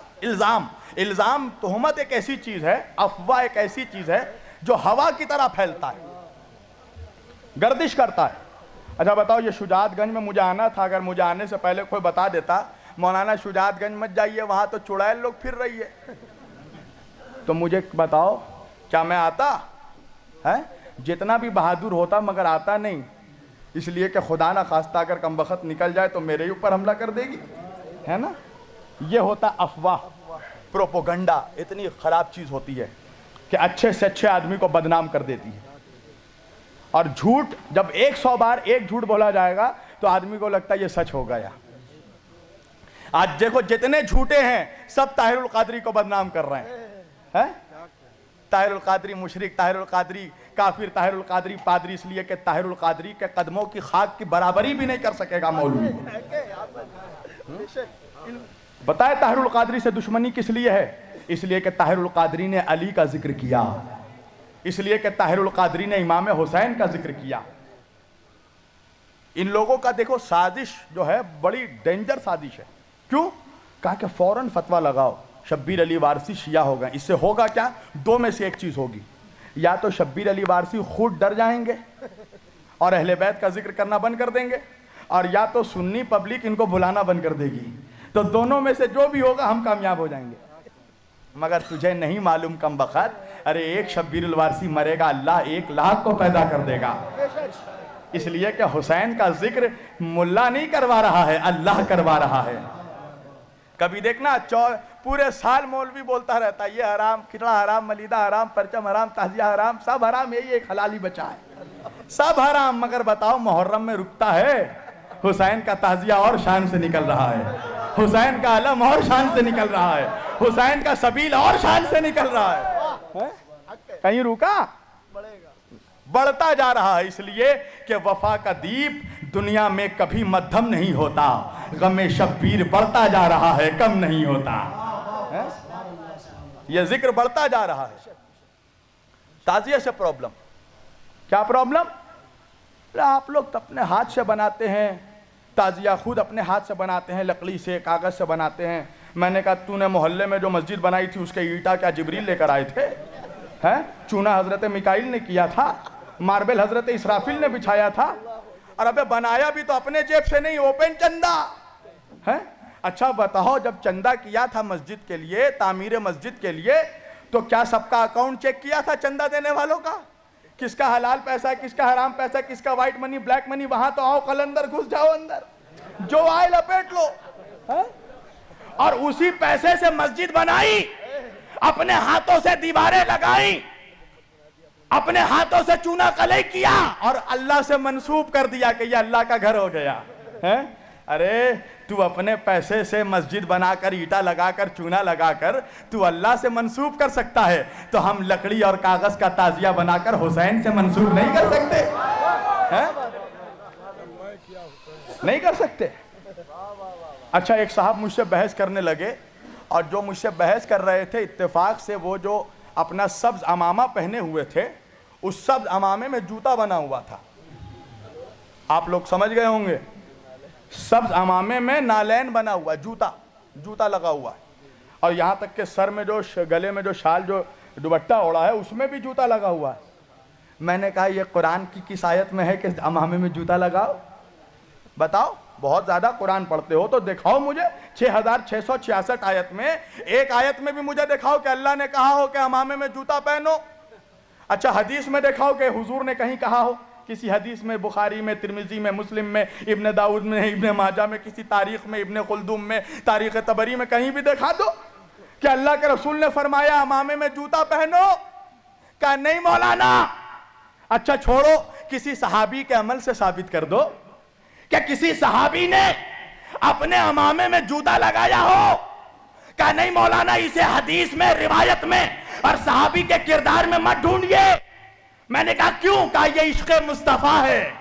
الزام تہمت ایک ایسی چیز ہے، افواہ ایک ایسی چیز ہے جو ہوا کی طرح پھیلتا ہے، گردش کرتا ہے. اچھا بتاؤ، یہ شجاعت گنج میں مجھے آنا تھا، اگر مجھے آنے سے پہلے کوئی بتا دیتا مولانا شجاعت گنج مت جائیے، وہاں تو چڑیل لوگ پھر رہی ہے، تو مجھے بتاؤ کیا میں آتا ہے؟ جتنا بھی بہادر ہوتا مگر آتا نہیں، اس لیے کہ خدا نہ خواستہ اگر کم بخت نکل جائے تو میرے ہی اوپر حملہ کر دے گی، ہے نا. یہ ہوتا افواہ، پروپوگنڈا. اتنی خراب چیز ہوتی ہے کہ اچھے سے اچھے آدمی کو بدنام کر دیتی ہے. اور جھوٹ جب 100 بار ایک جھوٹ بولا جائے گا تو آدمی کو لگتا ہے یہ سچ ہو گیا. آج دیکھو جتنے جھوٹے ہیں سب طاہر القادری کو بدنام کر رہے ہیں. طاہر القادری مشرک، طاہر القادری کافر، طاہر القادری پادری، اس لیے کہ طاہر القادری کے قدموں کی خاک کی برابری بھی نہیں کر سکے گا مولوی. بتائے طاہر القادری سے دشمنی کس لیے ہے؟ اس لیے کہ طاہر القادری نے علی کا ذکر کیا، اس لیے کہ طاہر القادری نے امام حسین کا ذکر کیا. ان لوگوں کا دیکھو سازش جو ہے بڑی ڈینجر سازش ہے. کیوں؟ کہا کہ فوراً فتویٰ لگاؤ شبیر علی وارثی شیعہ ہو گئے. اس سے ہوگا کیا؟ دو میں سے ایک چیز ہوگی، یا تو شبیر علی وارثی خود ڈر جائیں گے اور اہل بیت کا ذکر کرنا بند کر دیں گے، اور یا تو سنی پبلک ان کو بلانا بند کر دے گی. تو دونوں میں سے جو بھی ہوگا ہم کامیاب ہو جائیں گے. مگر تجھے نہیں معلوم کم بخت، ارے ایک شبیر الوارثی مرے گا، اللہ 1,00,000 کو پیدا کر دے گا. اس لیے کہ حسین کا ذکر ملا نہیں کروا رہا ہے، اللہ کروا رہا ہے. کبھی دیکھنا پورے سال مولوی بولتا رہتا ہے یہ حرام، کھچڑا حرام، ملیدہ حرام، پرچم حرام، تعزیہ حرام، سب حرام، یہی ایک حلالی بچا ہے، سب حرام. مگر بتاؤ محرم میں رکتا ہے؟ حسین کا تعزیہ اور شان سے نکل رہا ہے، حسین کا علم اور شان سے نکل رہا ہے، حسین کا سبیل اور شان سے نکل رہا ہے. کہیں رکا؟ بڑھتا جا رہا ہے. اس لیے کہ وفا کا دیپ دنیا میں کبھی مدھم نہیں ہوتا، غم شبیر بڑھتا جا رہا ہے، کم نہیں ہوتا. یہ ذکر بڑھتا جا رہا ہے. تعزیہ سے پرابلم کیا پرابلم؟ آپ لوگ تو اپنے ہاتھ سے بناتے ہیں تعزیہ، خود اپنے ہاتھ سے بناتے ہیں، لکڑی سے، کاغذ سے بناتے ہیں. میں نے کہا تو نے محلے میں جو مسجد بنائی تھی اس کے اینٹا کیا جبریل لے کر آئے تھے؟ چونا حضرت میکائیل نے کیا تھا، ماربل حضرت اسرافیل نے بچھایا تھا، اور ابے بنایا بھی تو اپنے جیب سے نہیں، اوپن چندہ ہے. اچھا بتاؤ جب چندہ کیا تھا مسجد کے لیے، تعمیر مسجد کے لیے، تو کیا سب کا اکاؤنٹ چیک کیا تھا چندہ دینے والوں کا؟ کس کا حلال پیسہ ہے، کس کا حرام پیسہ ہے، کس کا وائٹ منی، بلیک منی؟ وہاں تو آؤ قلندر گھس جاؤ اندر، جو آئے لپیٹ لو. اور اسی پیسے سے مسجد بنائی، اپنے ہاتھوں سے دیواریں لگائی، اپنے ہاتھوں سے چونا قلعی کیا، اور اللہ سے منسوب کر دیا کہ یہ اللہ کا گھر ہو گیا. ارے تو اپنے پیسے سے مسجد بنا کر، اینٹا لگا کر، چونا لگا کر تو اللہ سے منسوب کر سکتا ہے، تو ہم لکڑی اور کاغذ کا تعزیہ بنا کر حسین سے منسوب نہیں کر سکتے؟ نہیں کر سکتے. اچھا ایک صاحب مجھ سے بحث کرنے لگے، اور جو مجھ سے بحث کر رہے تھے اتفاق سے وہ جو اپنا سبز امامہ پہنے ہوئے تھے، اس سبز امامے میں جوتا بنا ہوا تھا. آپ لوگ سمجھ گئے ہوں گے، سبز امامے میں نالین بنا ہوا، جوتا لگا ہوا ہے، اور یہاں تک کہ سر میں جو گلے میں جو شال جو دوپٹہ اوڑا ہے اس میں بھی جوتا لگا ہوا ہے. میں نے کہا یہ قرآن کی کس آیت میں ہے کہ امامے میں جوتا لگاؤ؟ بتاؤ. بہت زیادہ قرآن پڑھتے ہو تو دکھاؤ مجھے 6666 آیت میں ایک آیت میں بھی مجھے دکھاؤ کہ اللہ نے کہا ہو کہ امامے میں جوتا پہنو. اچھا حدیث میں دکھاؤ کہ حضور نے کہیں کہا ہو، کسی حدیث میں، بخاری میں، ترمذی میں، مسلم میں، ابن داؤد میں، ابن ماجہ میں، کسی تاریخ میں، ابن خلدوم میں، تاریخ طبری میں کہیں بھی دکھا دو کہ اللہ کے رسول نے فرمایا امامے میں جوتا پہنو. کہا نہیں مولانا. اچھا چھوڑو، کسی صحابی کے عمل سے ثابت کر دو کہ کسی صحابی نے اپنے امامے میں جوتا لگایا ہو. کہا نہیں مولانا، اسے حدیث میں، روایت میں اور صحابی کے کردار میں مت ڈھونڈیے. میں نے کہا کیوں؟ کہا یہ عشق مصطفیٰ ہے.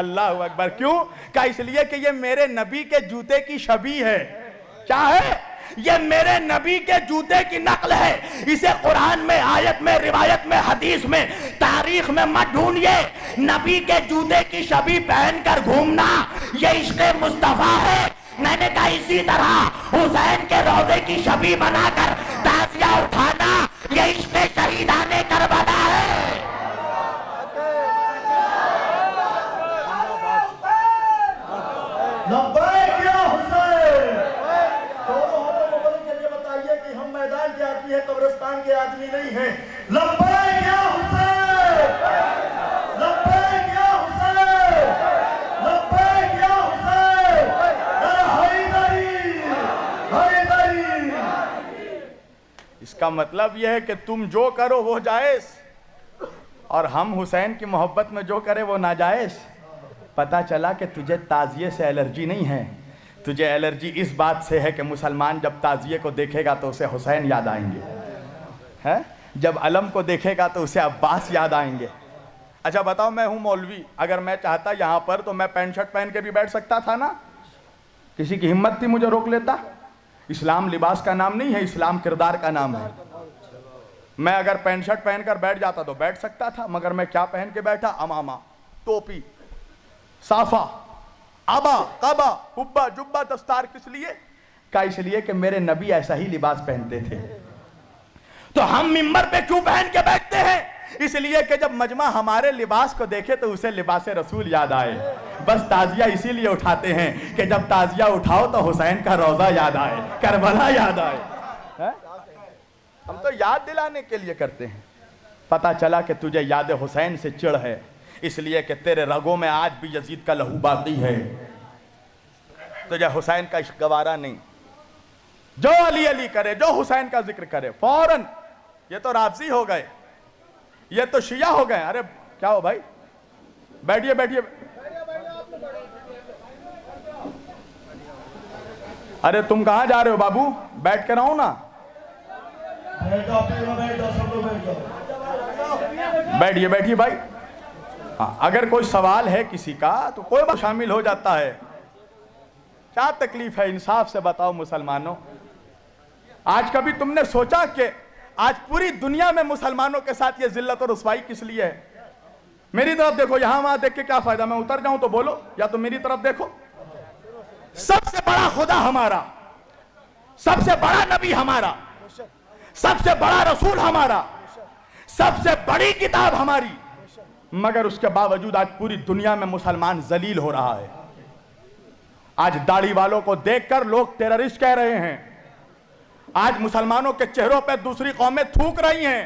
اللہ اکبر. کیوں؟ کہا اس لیے کہ یہ میرے نبی کے جوتے کی شبیہ ہے. کیا ہے؟ یہ میرے نبی کے جوتے کی نقل ہے. اسے قرآن میں، آیت میں، روایت میں، حدیث میں، تاریخ میں مت ڈھونڈیے. نبی کے جوتے کی شبیہ پہن کر گھومنا یہ عشق مصطفیٰ ہے. میں نے کہا اسی طرح حسین کے روضے کی شبیہ بنا کر تعزیہ اٹھانا یہ عشق شہیدان کربلا ہے. لبیک یا حسین. دونوں ہاتھوں کو بلند کر کے بتائیے کہ ہم میدان کے آدمی ہیں، قبرستان کے آدمی نہیں ہیں. لبیک یا حسین، لبیک یا حسین، لبیک یا حسین. حیدری، حیدری. اس کا مطلب یہ ہے کہ تم جو کرو وہ جائز، اور ہم حسین کی محبت میں جو کرے وہ ناجائز. پتہ چلا کہ تجھے تعزیے سے الرجی نہیں ہے، تجھے الرجی اس بات سے ہے کہ مسلمان جب تعزیے کو دیکھے گا تو اسے حسین یاد آئیں گے، جب علم کو دیکھے گا تو اسے عباس یاد آئیں گے. اچھا بتاؤ، میں ہوں مولوی، اگر میں چاہتا یہاں پر تو میں پینٹ شرٹ پہن کے بھی بیٹھ سکتا تھا نا؟ کسی کی ہمت تھی مجھے روک لیتا؟ اسلام لباس کا نام نہیں ہے، اسلام کردار کا نام ہے. میں اگر پینٹ شرٹ پہن کر بیٹھ جاتا تو بیٹھ سکتا تھا، مگر میں کیا پہن کے بیٹھا؟ امامہ، ٹوپی، صافہ، عبا، قبا، حبہ، جبہ، دستار. کس لیے؟ کہا اس لیے کہ میرے نبی ایسا ہی لباس پہنتے تھے. تو ہم ممبر پہ کیوں پہن کے بیٹھتے ہیں؟ اس لیے کہ جب مجمع ہمارے لباس کو دیکھے تو اسے لباس رسول یاد آئے. بس تعزیہ اسی لیے اٹھاتے ہیں کہ جب تعزیہ اٹھاؤ تو حسین کا روضہ یاد آئے، کربلا یاد آئے. ہم تو یاد دلانے کے لیے کرتے ہیں. پتہ چلا کہ تجھے یاد حسین سے چڑ ہے، اس لیے کہ تیرے رگوں میں آج بھی یزید کا لہو باقی ہے. تجھے حسین کا عشق گوارا نہیں. جو علی علی کرے، جو حسین کا ذکر کرے، فوراً یہ تو رافضی ہو گئے، یہ تو شیعہ ہو گئے. ارے کیا ہو بھائی؟ بیٹھیے بیٹھیے. ارے تم کہاں جا رہے ہو بابو؟ بیٹھ کے رہو نا. بیٹھ جاؤ، بیٹھ جاؤ، سب لوگ بیٹھ جاؤ. بیٹھیے بیٹھیے بھائی. اگر کوئی سوال ہے کسی کا تو کوئی بات شامل ہو جاتا ہے. کیا تکلیف ہے؟ انصاف سے بتاؤ مسلمانوں. آج کبھی تم نے سوچا کہ آج پوری دنیا میں مسلمانوں کے ساتھ یہ ذلت اور رسوائی کس لیے ہے؟ میری طرف دیکھو، یہاں وہاں دیکھ کے کیا فائدہ؟ میں اتر جاؤں تو بولو، یا تو میری طرف دیکھو. سب سے بڑا خدا ہمارا، سب سے بڑا نبی ہمارا، سب سے بڑا رسول ہمارا، سب سے بڑی کتاب ہماری، مگر اس کے باوجود آج پوری دنیا میں مسلمان ذلیل ہو رہا ہے. آج داڑھی والوں کو دیکھ کر لوگ ٹیررسٹ کہہ رہے ہیں. آج مسلمانوں کے چہروں پہ دوسری قومیں تھوک رہی ہیں.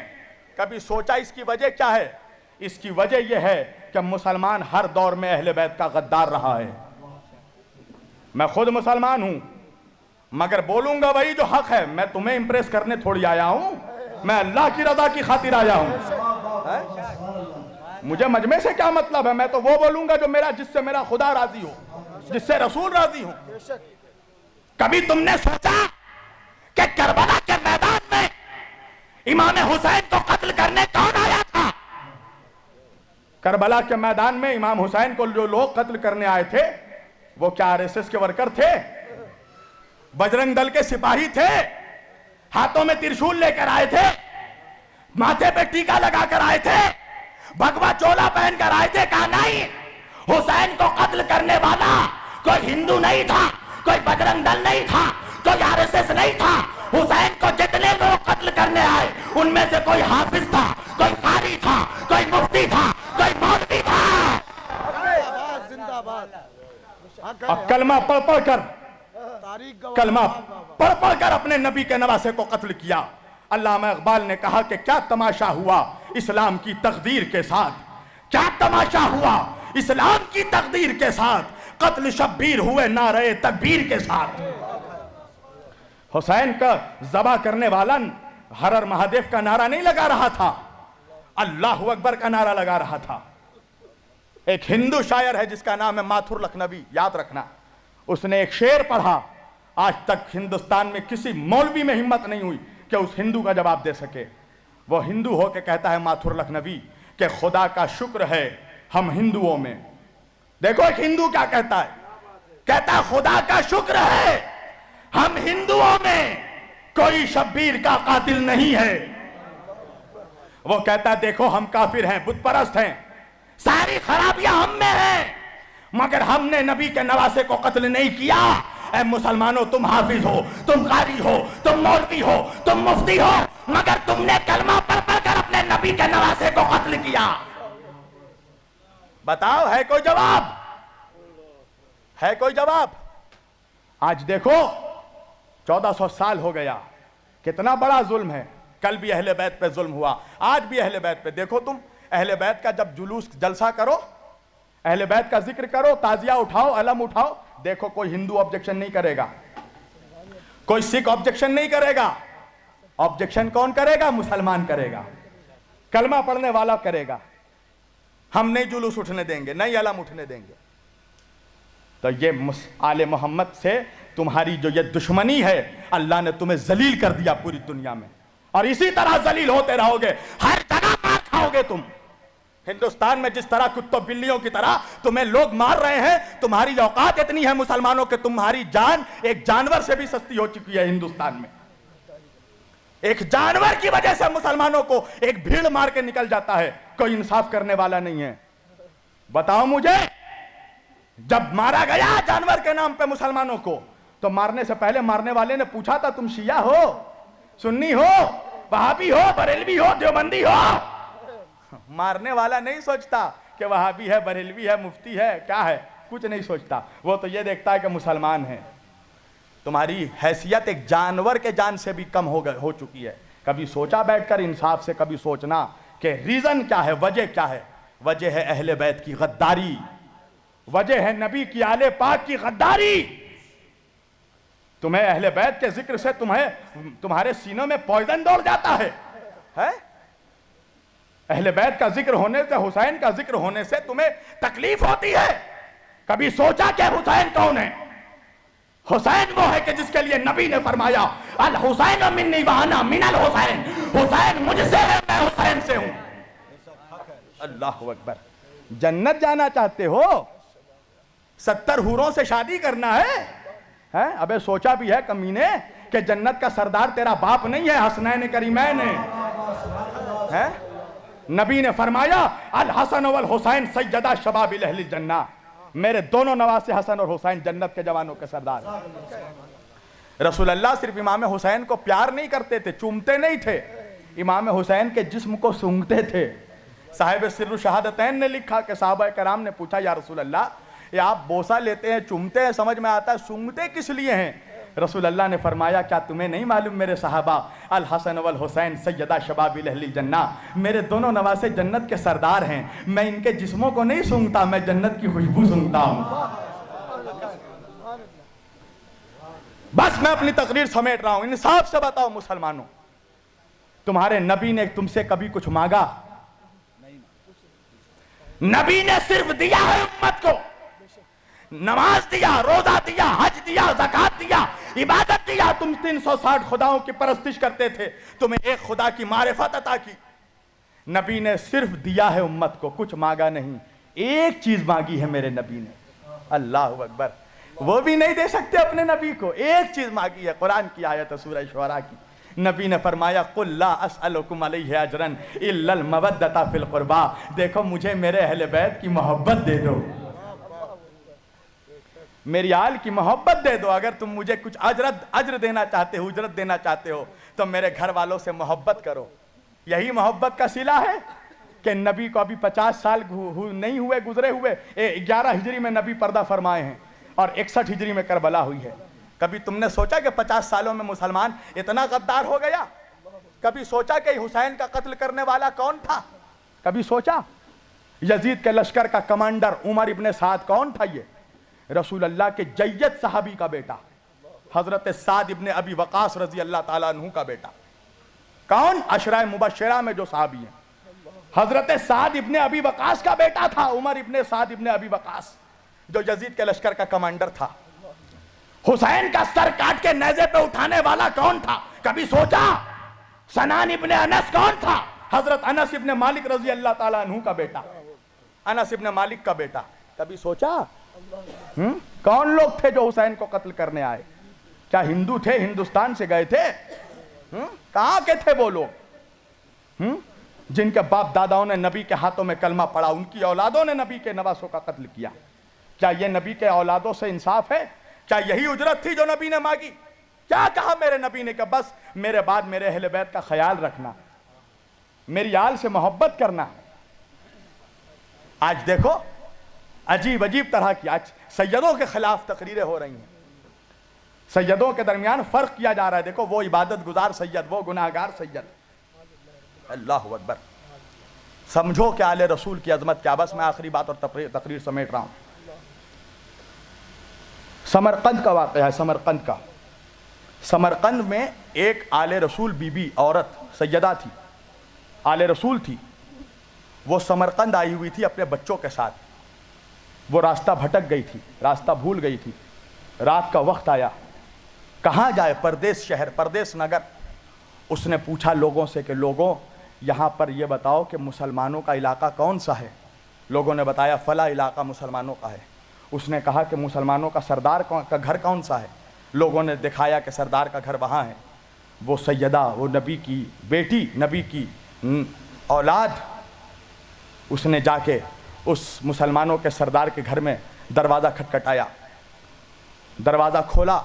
کبھی سوچا اس کی وجہ کیا ہے؟ اس کی وجہ یہ ہے کہ مسلمان ہر دور میں اہل بیت کا غدار رہا ہے. میں خود مسلمان ہوں، مگر بولوں گا وہی جو حق ہے. میں تمہیں امپریس کرنے تھوڑی آیا ہوں، میں اللہ کی رضا کی خاطر آیا ہوں. مجھے مجمع سے کیا مطلب ہے؟ میں تو وہ بولوں گا جو جس سے میرا خدا راضی ہو، جس سے رسول راضی ہو. کبھی تم نے سوچا کہ کربلا کے میدان میں امام حسین کو قتل کرنے کون آیا تھا؟ کربلا کے میدان میں امام حسین کو جو لوگ قتل کرنے آئے تھے وہ کیا RSS کے ورکر تھے؟ بجرنگ دل کے سپاہی تھے؟ ہاتھوں میں ترشول لے کر آئے تھے؟ ماتھے پہ ٹیکا لگا کر آئے تھے؟ بھگوا چولا پہن کر آئے تھے؟ کہا نہیں، حسین کو قتل کرنے والا کوئی ہندو نہیں تھا، کوئی بجرنگ دل نہیں تھا، کوئی RSS نہیں تھا. حسین کو جتنے لوگ قتل کرنے آئے ان میں سے کوئی حافظ تھا، کوئی قاری تھا، کوئی مفتی تھا، کوئی مولوی تھا. اب کلمہ پڑھ پڑھ کر اپنے نبی کے نواسے کو قتل کیا. علامہ اقبال نے کہا کہ کیا تماشا ہوا اسلام کی تقدیر کے ساتھ، کیا تماشا ہوا اسلام کی تقدیر کے ساتھ، قتل شبیر ہوئے نعرہ تکبیر کے ساتھ. حسین کا ذبح کرنے والا ہر ہر مہادیو کا نعرہ نہیں لگا رہا تھا، اللہ اکبر کا نعرہ لگا رہا تھا. ایک ہندو شاعر ہے جس کا نام ہے ماتھر لکھنوی، یاد رکھنا. اس نے ایک شعر پڑھا، آج تک ہندوستان میں کسی مولوی میں ہمت نہیں ہوئی کہ اس ہندو کا جواب دے سکے. وہ ہندو ہو کے کہتا ہے ماتھر لکھنوی کہ خدا کا شکر ہے ہم ہندوؤں میں. دیکھو ایک ہندو کیا کہتا ہے، کہتا ہے خدا کا شکر ہے ہم ہندوؤں میں کوئی شبیر کا قاتل نہیں ہے. وہ کہتا ہے دیکھو ہم کافر ہیں, بت پرست ہیں, ساری خرابیاں ہم میں ہیں, مگر ہم نے نبی کے نواسے کو قتل نہیں کیا. اے مسلمانوں, تم حافظ ہو, تم قاری ہو, تم مولوی ہو, تم مفتی ہو, مگر تم نے کلمہ پڑھ پڑھ کر اپنے نبی کے نواسے کو قتل کیا. بتاؤ, ہے کوئی جواب؟ ہے کوئی جواب؟ آج دیکھو 1400 سال ہو گیا, کتنا بڑا ظلم ہے. کل بھی اہل بیت پہ ظلم ہوا, آج بھی اہل بیت پہ. دیکھو تم اہل بیت کا جب جلوس جلسہ کرو, اہل بیت کا ذکر کرو, تعزیہ اٹھاؤ, علم اٹھاؤ, دیکھو کوئی ہندو آبجیکشن نہیں کرے گا, کوئی سکھ آبجیکشن نہیں کرے گا. آبجیکشن کون کرے گا؟ مسلمان کرے گا, کلمہ پڑھنے والا کرے گا. ہم نہیں جلوس اٹھنے دیں گے, نہیں علم اٹھنے دیں گے. تو یہ آل محمد سے تمہاری جو یہ دشمنی ہے, اللہ نے تمہیں ذلیل کر دیا پوری دنیا میں, اور اسی طرح ذلیل ہوتے رہو گے. ہر جگہ مار کھاؤ گے تم. ہندوستان میں جس طرح کتوں بلیوں کی طرح تمہیں لوگ مار رہے ہیں, تمہاری اوقات اتنی ہے مسلمانوں کہ تمہاری جان ایک جانور سے بھی سستی ہو چکی ہے ہندوستان میں. ایک جانور کی وجہ سے مسلمانوں کو ایک بھیڑ مار کے نکل جاتا ہے, کوئی انصاف کرنے والا نہیں ہے. بتاؤ مجھے, جب مارا گیا جانور کے نام پہ مسلمانوں کو, تو مارنے سے پہلے مارنے والے نے پوچھا تھا تم شیعہ ہو, سنی ہو, وہابی ہو, بریلوی ہو, دیوبندی ہو؟ مارنے والا نہیں سوچتا کہ وہابی ہے, بریلوی ہے, مفتی ہے, کیا ہے, کچھ نہیں سوچتا. وہ تو یہ دیکھتا ہے کہ مسلمان ہے. تمہاری حیثیت ایک جانور کے جان سے بھی کم ہو چکی ہے. کبھی سوچا بیٹھ کر انصاف سے, کبھی سوچنا کہ ریزن کیا ہے, وجہ کیا ہے؟ وجہ ہے اہل بیت کی غداری, وجہ ہے نبی کی آل پاک کی غداری. تمہیں اہل بیت کے ذکر سے تمہارے سینوں میں پوائزن دوڑ جاتا ہے. اہل بیت کا ذکر ہونے سے, حسین کا ذکر ہونے سے تمہیں تکلیف ہوتی ہے. کبھی سوچا کہ حسین کون ہے؟ حسین وہ ہے کہ جس کے لیے نبی نے فرمایا الحسین منی وانا من الحسین, حسین مجھ سے ہے, میں حسین سے ہوں. اللہ اکبر. جنت جانا چاہتے ہو, 70 حوروں سے شادی کرنا ہے؟ ابے سوچا بھی ہے کمینے کہ جنت کا سردار تیرا باپ نہیں ہے, حسنین کریمین ہے. نبی نے فرمایا الحسن والحسین سیدہ شباب اہل الجنہ, میرے دونوں نواسے حسن اور حسین جنت کے جوانوں کے سردار. رسول اللہ صرف امام حسین کو پیار نہیں کرتے تھے, چومتے نہیں تھے, امام حسین کے جسم کو سونگھتے تھے. صاحب سر الشہادتین نے لکھا کہ صحابہ کرام نے پوچھا یا رسول اللہ, یہ آپ بوسہ لیتے ہیں, چومتے ہیں, سمجھ میں آتا ہے, سونگھتے کس لیے ہیں؟ رسول اللہ نے فرمایا کیا تمہیں نہیں معلوم میرے صحابہ, الحسن والحسین سیدہ شباب اہل الجنہ, میرے دونوں نواسے جنت کے سردار ہیں, میں ان کے جسموں کو نہیں سونگھتا, میں جنت کی خوشبو سونگھتا ہوں. بس میں اپنی تقریر سمیٹ رہا ہوں. انصاف سے بتاؤ مسلمانوں, تمہارے نبی نے تم سے کبھی کچھ مانگا؟ نبی نے صرف دیا ہے امت کو, نماز دیا, روزہ دیا, حج دیا, زکات دیا, عبادت دیا. تم 360 خداؤں کی پرستش کرتے تھے, تمہیں ایک خدا کی معرفت عطا کی. نبی نے صرف دیا ہے امت کو, کچھ مانگا نہیں. ایک چیز مانگی ہے میرے نبی نے, اللہ اکبر, وہ بھی نہیں دے سکتے اپنے نبی کو. ایک چیز مانگی ہے, قرآن کی آیت ہے سورہ شعراء کی. نبی نے فرمایا قُلْ لَا أَسْأَلُكُمْ عَلَيْهِ أَجْرًا إِلَّا الْمَوَدَّةَ فِي الْقُرْبَى, دیکھو مجھے میرے اہل بیت کی محبت دے دو, میری آل کی محبت دے دو. اگر تم مجھے کچھ اجر دینا چاہتے ہو, اجرت دینا چاہتے ہو, تو میرے گھر والوں سے محبت کرو. یہی محبت کا صلہ ہے کہ نبی کو ابھی 50 سال نہیں ہوئے گزرے ہوئے, 11 ہجری میں نبی پردہ فرمائے ہیں اور 61 ہجری میں کربلا ہوئی ہے. کبھی تم نے سوچا کہ 50 سالوں میں مسلمان اتنا غدار ہو گیا؟ کبھی سوچا کہ حسین کا قتل کرنے والا کون تھا؟ کبھی سوچا یزید کے لشکر کا کمانڈر عمر ابن سعد کون تھا؟ یہ رسول اللہ کے جید صحابی کا بیٹا, حضرت سعد ابن ابی وقاص رضی اللہ تعالیٰ عنہ کا بیٹا. کون؟ عشرہ مبشرہ میں جو صحابی ہیں, حضرت سعد ابن ابی وقاص کا بیٹا تھا, عمر ابن سعد ابن ابی وقاص, جو یزید کے لشکر کا کمانڈر تھا. حسین کا سر کاٹ کے نیزے پہ اٹھانے والا کون تھا؟ کبھی سوچا؟ سنان ابن انس کون تھا؟ حضرت انس ابن مالک رضی اللہ تعالیٰ عنہ کا بیٹا, انس ابن مالک کا بیٹا. کبھی سوچا کون لوگ تھے جو حسین کو قتل کرنے آئے؟ کیا ہندو تھے؟ ہندوستان سے گئے تھے؟ کہاں کے تھے وہ لوگ جن کے باپ داداؤں نے نبی کے ہاتھوں میں کلمہ پڑھا، ان کی اولادوں نے نبی کے نواسوں کا قتل کیا؟ کیا یہ نبی کے اولادوں سے انصاف ہے؟ کیا یہی اجرت تھی جو نبی نے مانگی؟ کیا کہا میرے نبی نے کہ بس میرے بعد میرے اہل بیت کا خیال رکھنا، میری آل سے محبت کرنا؟ آج دیکھو عجیب عجیب طرح کی آج سیدوں کے خلاف تقریریں ہو رہی ہیں، سیدوں کے درمیان فرق کیا جا رہا ہے۔ دیکھو وہ عبادت گزار سید، وہ گناہگار سید۔ اللہ اکبر۔ سمجھو کہ آل رسول کی عظمت کیا۔ بس میں آخری بات اور تقریر سمیٹ رہا ہوں۔ سمرقند کا واقعہ ہے، سمرقند کا۔ سمرقند میں ایک آل رسول بی بی عورت سیدہ تھی، آل رسول تھی۔ وہ سمرقند آئی ہوئی تھی اپنے بچوں کے ساتھ۔ وہ راستہ بھٹک گئی تھی، راستہ بھول گئی تھی۔ رات کا وقت آیا، کہاں جائے؟ پردیس شہر، پردیس نگر۔ اس نے پوچھا لوگوں سے کہ لوگوں یہاں پر یہ بتاؤ کہ مسلمانوں کا علاقہ کون سا ہے؟ لوگوں نے بتایا فلاں علاقہ مسلمانوں کا ہے۔ اس نے کہا کہ مسلمانوں کا سردار کا گھر کون سا ہے؟ لوگوں نے دکھایا کہ سردار کا گھر وہاں ہے۔ وہ سیدہ، وہ نبی کی بیٹی، نبی کی اولاد، اس نے جا کے اس مسلمانوں کے سردار کے گھر میں دروازہ کھٹکھٹایا، دروازہ کھولا،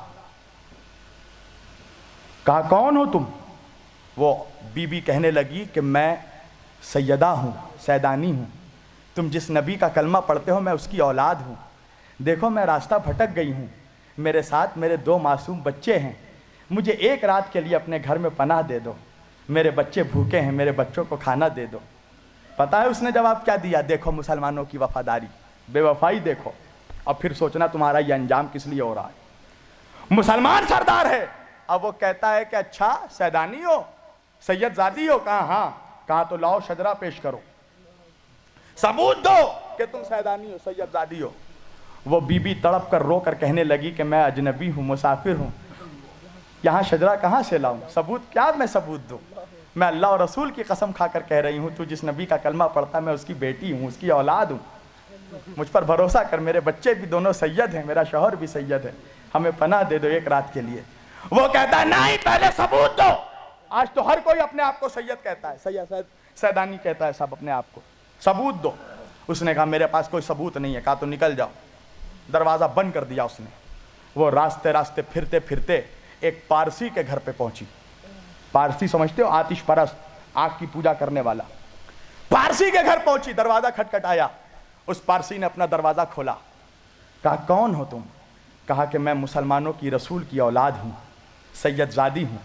کہا کون ہو تم؟ وہ بی بی کہنے لگی کہ میں سیدہ ہوں، سیدانی ہوں، تم جس نبی کا کلمہ پڑھتے ہو میں اس کی اولاد ہوں۔ دیکھو میں راستہ بھٹک گئی ہوں، میرے ساتھ میرے 2 معصوم بچے ہیں، مجھے ایک رات کے لیے اپنے گھر میں پناہ دے دو، میرے بچے بھوکے ہیں، میرے بچوں کو کھانا دے دو۔ پتہ ہے اس نے جواب کیا دیا؟ دیکھو مسلمانوں کی وفاداری، بے وفائی دیکھو۔ اب پھر سوچنا تمہارا یہ انجام کس لیے ہو رہا ہے۔ مسلمان سردار ہے، اب وہ کہتا ہے کہ اچھا سیدانی ہو، سید زادی ہو؟ کہا ہاں۔ کہا تو لاؤ شجرہ پیش کرو، ثبوت دو کہ تم سیدانی ہو، سید زادی ہو۔ وہ بی بی تڑپ کر رو کر کہنے لگی کہ میں اجنبی ہوں، مسافر ہوں، یہاں شجرہ کہاں سے لاؤں؟ ثبوت کیا میں ثبوت دوں؟ میں اللہ اور رسول کی قسم کھا کر کہہ رہی ہوں، تو جس نبی کا کلمہ پڑھتا میں اس کی بیٹی ہوں، اس کی اولاد ہوں، مجھ پر بھروسہ کر، میرے بچے بھی دونوں سید ہیں، میرا شوہر بھی سید ہے، ہمیں پناہ دے دو ایک رات کے لیے۔ وہ کہتا ہے نہیں، پہلے ثبوت دو۔ آج تو ہر کوئی اپنے آپ کو سید کہتا ہے، سید سیدانی کہتا ہے سب اپنے آپ کو، ثبوت دو۔ اس نے کہا میرے پاس کوئی ثبوت نہیں ہے۔ کہا تو نکل جاؤ۔ دروازہ بند کر دیا اس نے۔ وہ راستے راستے پھرتے پھرتے ایک پارسی کے گھر پہ پہنچی۔ پارسی سمجھتے ہو؟ آتش پرست، آگ کی پوجا کرنے والا۔ پارسی کے گھر پہنچی، دروازہ کھٹکھٹایا۔ اس پارسی نے اپنا دروازہ کھولا، کہا کون ہو تم؟ کہا کہ میں مسلمانوں کی رسول کی اولاد ہوں، سید زادی ہوں،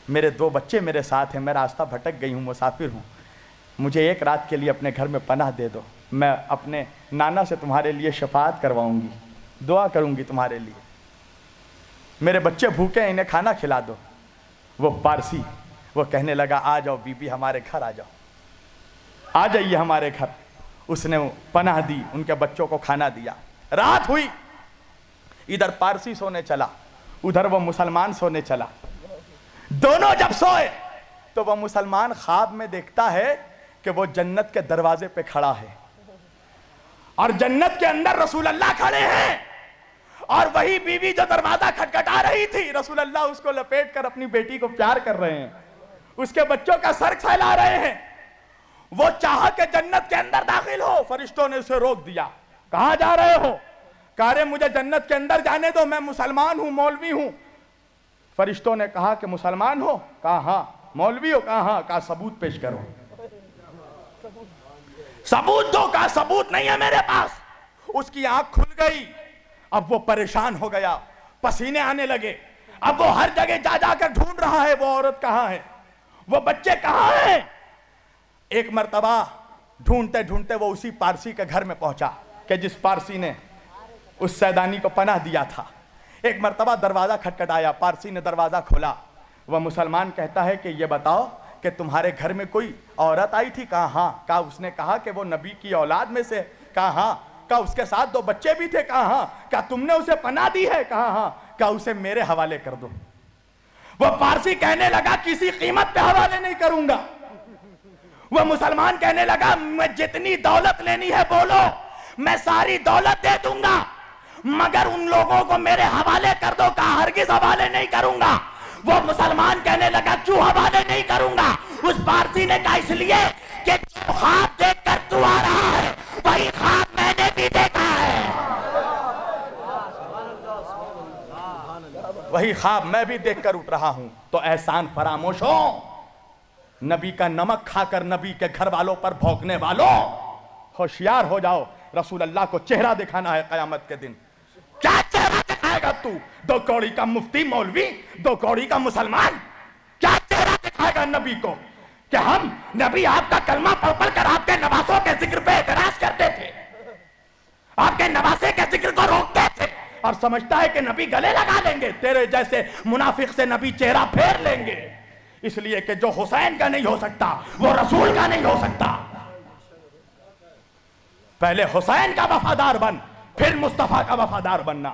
میرے 2 بچے میرے ساتھ ہیں، میں راستہ بھٹک گئی ہوں، مسافر ہوں، مجھے ایک رات کے لیے اپنے گھر میں پناہ دے دو، میں اپنے نانا سے تمہارے لیے شفاعت کرواؤں گی، دعا کروں گی تمہارے لیے، میرے بچے بھوکے ہیں، انہیں کھانا کھلا دو۔ وہ پارسی وہ کہنے لگا آ جاؤ بی بی، ہمارے گھر آ جاؤ، آ جائیے ہمارے گھر۔ اس نے پناہ دی، ان کے بچوں کو کھانا دیا۔ رات ہوئی، ادھر پارسی سونے چلا، ادھر وہ مسلمان سونے چلا۔ دونوں جب سوئے تو وہ مسلمان خواب میں دیکھتا ہے کہ وہ جنت کے دروازے پہ کھڑا ہے اور جنت کے اندر رسول اللہ کھڑے ہیں، اور وہی بیوی جو دروازہ کھٹکھٹا رہی تھی، رسول اللہ اس کو لپیٹ کر اپنی بیٹی کو پیار کر رہے ہیں، اس کے بچوں کا سر کھلا رہے ہیں۔ وہ چاہا کہ جنت کے اندر داخل ہو، فرشتوں نے اسے روک دیا۔ کہاں جا رہے ہو؟ کہا رہے مجھے جنت کے اندر جانے دو، میں مسلمان ہوں، مولوی ہوں۔ فرشتوں نے کہا کہ مسلمان ہو؟ کہا ہاں۔ مولوی ہو؟ کہا ہاں۔ کہا ثبوت پیش کرو، ثبوت دو۔ کہا ثبوت نہیں ہے میرے پاس۔ اس کی آنکھ کھل گئی، اب وہ پریشان ہو گیا، پسینے آنے لگے، اب وہ ہر جگہ جا جا کر ڈھونڈ رہا ہے وہ عورت کہاں ہے، وہ بچے کہاں ہیں۔ ایک مرتبہ ڈھونڈتے ڈھونڈتے وہ اسی پارسی کے گھر میں پہنچا کہ جس پارسی نے اس سیدانی کو پناہ دیا تھا۔ ایک مرتبہ دروازہ کھٹکھٹایا، پارسی نے دروازہ کھولا۔ وہ مسلمان کہتا ہے کہ یہ بتاؤ کہ تمہارے گھر میں کوئی عورت آئی تھی؟ کہا ہاں۔ کہا اس نے کہا کہ وہ نبی کی اولاد میں سے؟ کہا ہاں۔ کہا اس کے ساتھ 2 بچے بھی تھے؟ کہا ہاں۔ کہا تم نے اسے پناہ دی ہے؟ کہا ہاں۔ کہا اسے میرے حوالے کر دو۔ وہ پارسی کہنے لگا کسی قیمت پہ حوالے نہیں کروں گا۔ وہ مسلمان کہنے لگا میں جتنی دولت لینی ہے بولو، میں ساری دولت دے دوں گا، مگر ان لوگوں کو میرے حوالے کر دو۔ کہا ہرگز حوالے نہیں کروں گا. وہ مسلمان کہنے لگا کیوں حوالے نہیں کروں گا؟ اس پارسی نے کہا اس لیے کہ جو خواب دیکھ کر تو آ رہا ہے وہی خواب میں نے بھی دیکھا ہے. وہی خواب میں بھی دیکھ کر اٹھ رہا ہوں. تو احسان فراموش ہو. نبی کا نمک کھا کر نبی کے گھر والوں پر بھونکنے والوں ہوشیار ہو جاؤ. رسول اللہ کو چہرہ دکھانا ہے قیامت کے دن. کیا چہرہ دکھائے گا تو؟ 2 کوڑی کا مفتی مولوی، 2 کوڑی کا مسلمان کیا چہرہ دکھائے گا نبی کو کہ ہم نبی آپ کا کلمہ پڑھ پڑھ کر آپ کے نواسوں کے ذکر پہ اعتراض کرتے تھے، آپ کے نواسے کے ذکر کو روکتے تھے، اور سمجھتا ہے کہ نبی گلے لگا لیں گے. تیرے جیسے منافق سے نبی چہرہ پھیر لیں گے. اس لیے کہ جو حسین کا نہیں ہو سکتا وہ رسول کا نہیں ہو سکتا. پہلے حسین کا وفادار بن، پھر مصطفیٰ کا وفادار بننا.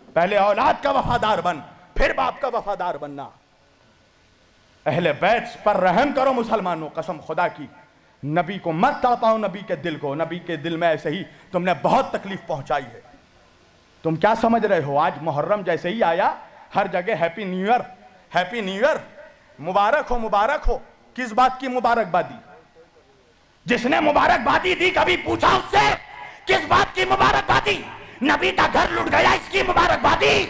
پہلے اولاد کا وفادار بن، پھر باپ کا وفادار بننا. اہل بیت پر رحم کرو مسلمانوں. قسم خدا کی نبی کو مت تڑپاؤ. نبی کے دل کو، نبی کے دل میں ایسے ہی تم نے بہت تکلیف پہنچائی ہے. تم کیا سمجھ رہے ہو؟ آج محرم جیسے ہی آیا ہر جگہ happy new year, happy new year, مبارک ہو مبارک ہو. کس بات کی مبارکبادی؟ جس نے مبارکبادی دی کبھی پوچھا اس سے کس بات کی مبارکبادی؟ نبی کا گھر لٹ گیا اس کی مبارکبادی،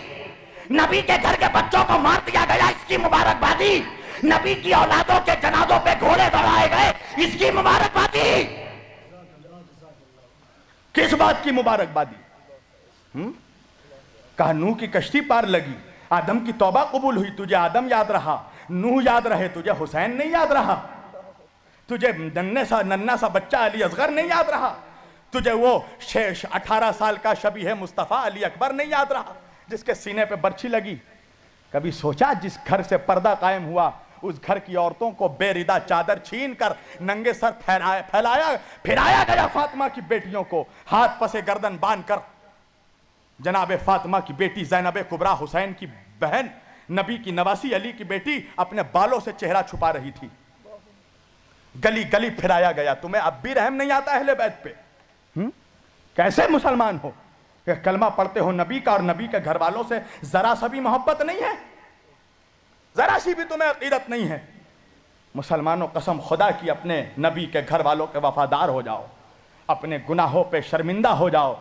نبی کے گھر کے بچوں کو مار دیا گیا اس کی مبارکبادی، نبی کی اولادوں کے جنازوں پہ گھوڑے دوڑائے گئے اس کی مبارکبادی. کس بات کی مبارکبادی؟ کہا نوح کی کشتی پار لگی، آدم کی توبہ قبول ہوئی، تجھے آدم یاد رہا، نوح یاد رہے، تجھے حسین نہیں یاد رہا، تجھے ننھا سا بچہ علی اصغر نہیں یاد رہا، تجھے وہ 18 سال کا شبیہ مصطفیٰ علی اکبر نہیں یاد رہا جس کے سینے پہ برچھی لگی. کبھی سوچا جس گھر سے پردہ قائم ہوا اس گھر کی عورتوں کو بے ردہ چادر چھین کر ننگے سر پھرایا گیا فاطمہ کی بیٹیوں کو ہاتھ پسے گردن باندھ کر. جناب فاطمہ کی بیٹی زینب کبریٰ حسین کی بہن، نبی کی نواسی علی کی بیٹی اپنے بالوں سے چہرہ چھپا رہی تھی. گلی گلی پھرایا گیا. تمہیں اب بھی رحم نہیں آتا اہل بیت پہ؟ کیسے مسلمان ہو کہ کلمہ پڑھتے ہو نبی کا اور نبی کے گھر والوں سے ذرا سا بھی محبت نہیں ہے، ذرا سی بھی تمہیں عقیدت نہیں ہے؟ مسلمانوں قسم خدا کی اپنے نبی کے گھر والوں کے وفادار ہو جاؤ، اپنے گناہوں پہ شرمندہ ہو جاؤ،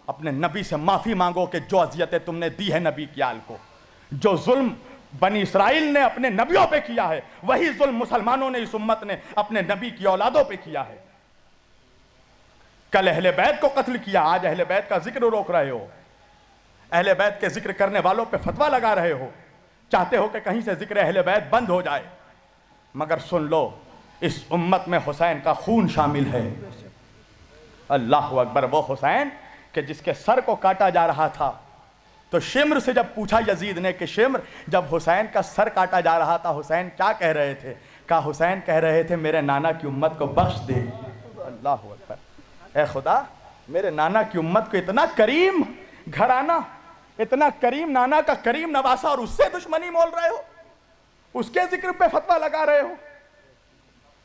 اپنے نبی سے معافی مانگو کہ جو اذیتیں تم نے دی ہے نبی کی آل کو، جو ظلم بنی اسرائیل نے اپنے نبیوں پہ کیا ہے وہی ظلم مسلمانوں نے اس امت نے اپنے نبی کی اولادوں پہ کیا ہے. کل اہل بیت کو قتل کیا، آج اہل بیت کا ذکر روک رہے ہو، اہل بیت کے ذکر کرنے والوں پہ فتویٰ لگا رہے ہو، چاہتے ہو کہ کہیں سے ذکر اہل بیت بند ہو جائے. مگر سن لو اس امت میں حسین کا خون شامل ہے. اللہ اکبر. وہ حسین کہ جس کے سر کو کاٹا جا رہا تھا تو شمر سے جب پوچھا یزید نے کہ شمر جب حسین کا سر کاٹا جا رہا تھا حسین کیا کہہ رہے تھے؟ کہا حسین کہہ رہے تھے میرے نانا کی امت کو بخش دے. اللہ اکبر. اے خدا میرے نانا کی امت کو اتنا کریم گھرانہ، اتنا کریم نانا کا کریم نواسا، اور اس سے دشمنی مول رہے ہو، اس کے ذکر پہ فتویٰ لگا رہے ہو،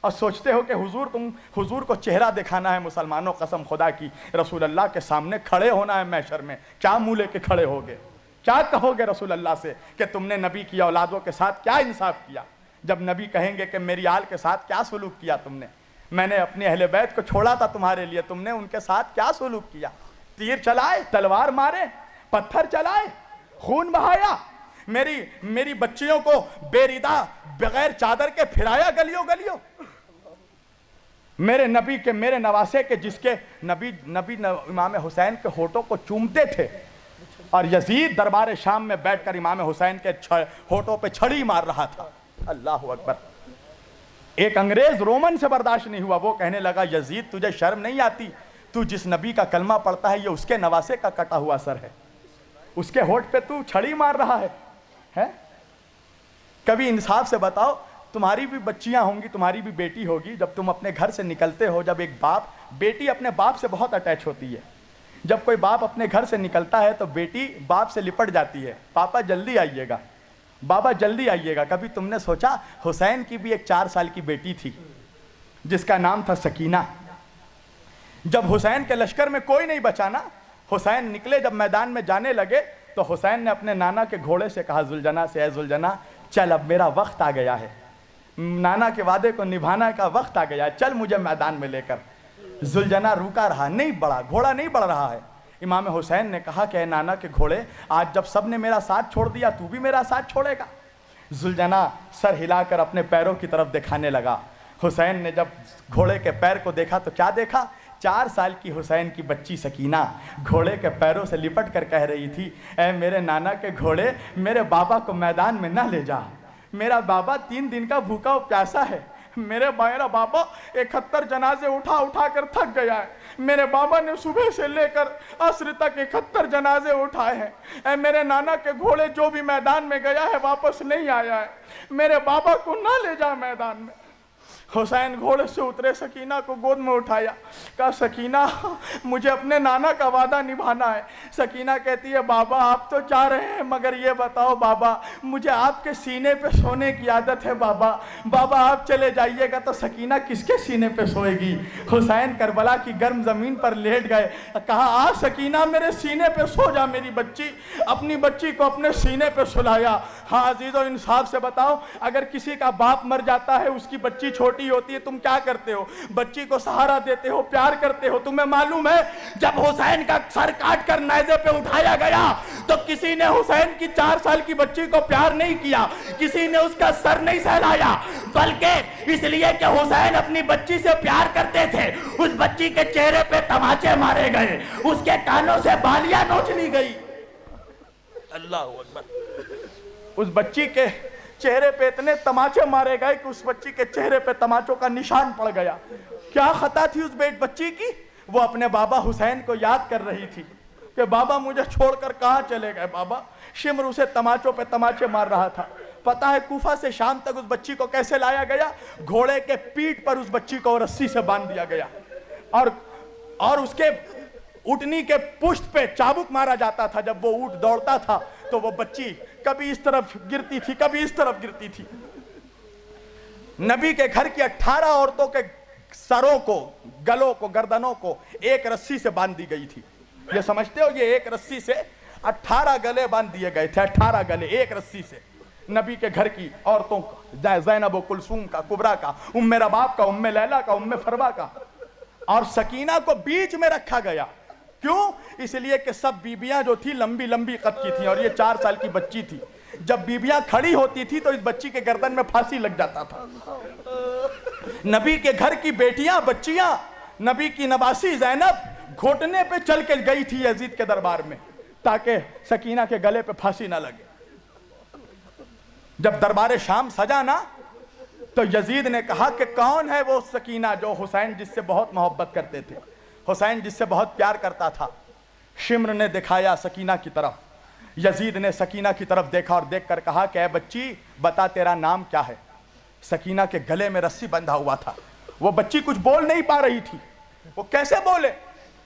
اور سوچتے ہو کہ حضور کو چہرہ دکھانا ہے. مسلمانوں قسم خدا کی رسول اللہ کے سامنے کھڑے ہونا ہے محشر میں. کیا منہ لے کے کھڑے ہوگے؟ کیا کہو گے رسول اللہ سے کہ تم نے نبی کی اولادوں کے ساتھ کیا انصاف کیا؟ جب نبی کہیں گے کہ میری آل کے ساتھ کیا سلوک کیا تم نے، میں نے اپنی اہل بیت کو چھوڑا تھا تمہارے لیے، تم نے ان کے ساتھ کیا سلوک کیا؟ تیر چلائے، تلوار مارے، پتھر چلائے، خون بہایا، میری بچیوں کو بے ردہ بغیر چادر کے پھرایا گلیوں گلیوں. میرے نبی کے، میرے نواسے کے جس کے نبی امام حسین کے ہونٹوں کو چومتے تھے، اور یزید دربار شام میں بیٹھ کر امام حسین کے ہونٹوں پہ چھڑی مار رہا تھا. اللہ اکبر. ایک انگریز رومن سے برداشت نہیں ہوا، وہ کہنے لگا یزید تجھے شرم نہیں آتی؟ تو جس نبی کا کلمہ پڑھتا ہے یہ اس کے نواسے کا کٹا ہوا سر ہے، اس کے ہونٹ پہ تو چھڑی مار رہا ہے؟ کبھی انصاف سے بتاؤ، تمہاری بھی بچیاں ہوں گی، تمہاری بھی بیٹی ہوگی، جب تم اپنے گھر سے نکلتے ہو، جب ایک بیٹی اپنے باپ سے بہت اٹیچ ہوتی ہے، جب کوئی باپ اپنے گھر سے نکلتا ہے تو بیٹی باپ سے لپٹ جاتی ہے، پاپا جلدی آئیے گا، بابا جلدی آئیے گا. کبھی تم نے سوچا حسین کی بھی ایک 4 سال کی بیٹی تھی جس کا نام تھا سکینہ. جب حسین کے لشکر میں کوئی نہیں بچا نا، حسین نکلے جب میدان میں جانے لگے تو حسین نے اپنے نانا کے گھوڑے سے کہا زلجنا سے، اے زلجنا چل اب میرا وقت آ گیا ہے، نانا کے وعدے کو نبھانا کا وقت آ گیا ہے، چل مجھے میدان میں لے کر۔ زلجنا روکا رہا، نہیں بڑھا، گھوڑا نہیں بڑھ رہا ہے۔ امام حسین نے کہا کہ اے نانا کے گھوڑے، آج جب سب نے میرا ساتھ چھوڑ دیا تو بھی میرا ساتھ چھوڑے گا؟ زلجنا سر ہلا کر اپنے پیروں کی طرف دکھانے لگا۔ حسین نے جب گھوڑے کے پیر کو دیکھا تو کیا دیکھا؟ 4 سال کی حسین کی بچی سکینہ گھوڑے کے پیروں سے لپٹ کر کہہ رہی تھی، اے میرے نانا کے گھوڑے، میرے بابا کو میدان میں نہ لے جا، میرا بابا 3 دن کا بھوکا و پیاسا ہے، میرا بابا 71 جنازے اٹھا کر تھک گیا ہے، میرے بابا نے صبح سے لے کر عصر تک 71 جنازے اٹھائے ہیں، اے میرے نانا کے گھوڑے جو بھی میدان میں گیا ہے واپس نہیں آیا ہے، میرے بابا کو نہ لے جا میدان میں۔ حسین گھوڑے سے اترے، سکینہ کو گود میں اٹھایا، کہا سکینہ مجھے اپنے نانا کا وعدہ نبھانا ہے۔ سکینہ کہتی ہے بابا آپ تو چاہ رہے ہیں مگر یہ بتاؤ بابا مجھے آپ کے سینے پہ سونے کی عادت ہے، بابا آپ چلے جائیے گا تو سکینہ کس کے سینے پہ سوئے گی؟ حسین کربلا کی گرم زمین پر لیٹ گئے، کہا آ سکینہ میرے سینے پہ سو جا میری بچی، اپنی بچی کو اپنے سینے پہ سلایا۔ ہاں عزیزو انصاف سے بتاؤ، اگر کسی کا باپ مر جاتا ہے، اس کی بچی چھوٹی ہوتی ہے، تم کیا کرتے ہو؟ بچی کو سہارا دیتے ہو، پیار کرتے ہو۔ تمہیں معلوم ہے جب حسین کا سر کاٹ کر نیزے پہ اٹھایا گیا تو کسی نے حسین کی 4 سال کی بچی کو پیار نہیں کیا، کسی نے اس کا سر نہیں سہلایا، بلکہ اس لیے کہ حسین اپنی بچی سے پیار کرتے تھے۔ اس بچی کے چہرے پہ تماچے مارے گئے، اس کے کانوں سے بالیاں نوچ لی گئی۔ اللہ اکبر۔ اس بچی کے چہرے پہ اتنے تماچے مارے گئے کہ اس بچی کے چہرے پہ تماچوں کا نشان پڑ گیا۔ کیا خطا تھی اس بچی کی؟ وہ اپنے بابا حسین کو یاد کر رہی تھی کہ بابا مجھے چھوڑ کر کہاں چلے گئے بابا۔ شمر اسے تماچوں پہ تماچے مار رہا تھا۔ پتہ ہے کوفہ سے شام تک اس بچی کو کیسے لایا گیا؟ گھوڑے کے پیٹھ پر اس بچی کو رسی سے باندھ دیا گیا، اور اس کے اٹھنی کے پشت پہ چابک مارا جاتا تھا۔ جب وہ اونٹ دوڑتا تھا تو وہ بچی کبھی اس طرف گرتی تھی، کبھی اس طرف گرتی تھی۔ نبی کے گھر کی 18 عورتوں کے سروں کو، گلوں کو، گردنوں کو ایک رسی سے باندھ دی گئی تھی۔ یہ سمجھتے ہو یہ ایک رسی سے 18 گلے باندھ دیے گئے تھے، 18 گلے ایک رسی سے نبی کے گھر کی عورتوں کا، زینب و کلثوم کا، کبرا کا، ام رباب کا، ام لیلہ کا، ام فروا کا، اور سکینہ کو بیچ میں رکھا گیا۔ کیوں؟ اس لیے کہ سب بیبیاں جو تھی لمبی لمبی قد کی تھیں اور یہ 4 سال کی بچی تھی۔ جب بیبیاں کھڑی ہوتی تھی تو اس بچی کے گردن میں پھانسی لگ جاتا تھا۔ نبی کے گھر کی بیٹیاں، بچیاں، نبی کی نواسی زینب گھٹنے پہ چل کے گئی تھی یزید کے دربار میں تاکہ سکینہ کے گلے پہ پھانسی نہ لگے۔ جب دربار شام سجا نا تو یزید نے کہا کہ کون ہے وہ سکینہ جو حسین جس سے بہت محبت کرتے تھے، حسین جس سے بہت پیار کرتا تھا؟ شمر نے دکھایا سکینہ کی طرف۔ یزید نے سکینہ کی طرف دیکھا اور دیکھ کر کہا کہ اے بچی بتا تیرا نام کیا ہے؟ سکینہ کے گلے میں رسی بندھا ہوا تھا، وہ بچی کچھ بول نہیں پا رہی تھی، وہ کیسے بولے؟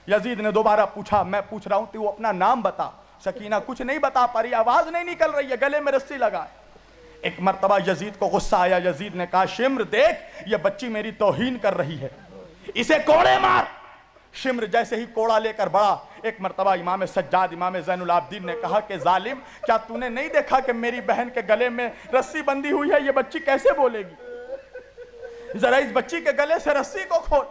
یزید نے دوبارہ پوچھا، میں پوچھ رہا ہوں تو اپنا نام بتا۔ سکینہ کچھ نہیں بتا پا رہی، آواز نہیں نکل رہی ہے، گلے میں رسی لگا ہے۔ ایک مرتبہ یزید کو غصہ آیا، یزید نے کہا شمر دیکھ یہ بچی میری توہین کر رہی ہے، اسے کوڑے مار۔ شمر جیسے ہی کوڑا لے کر بڑھا، ایک مرتبہ امام سجاد، امام زین العابدین نے کہا کہ ظالم کیا تو نے نہیں دیکھا کہ میری بہن کے گلے میں رسی بندھی ہوئی ہے، یہ بچی کیسے بولے گی؟ ذرا اس بچی کے گلے سے رسی کو کھول۔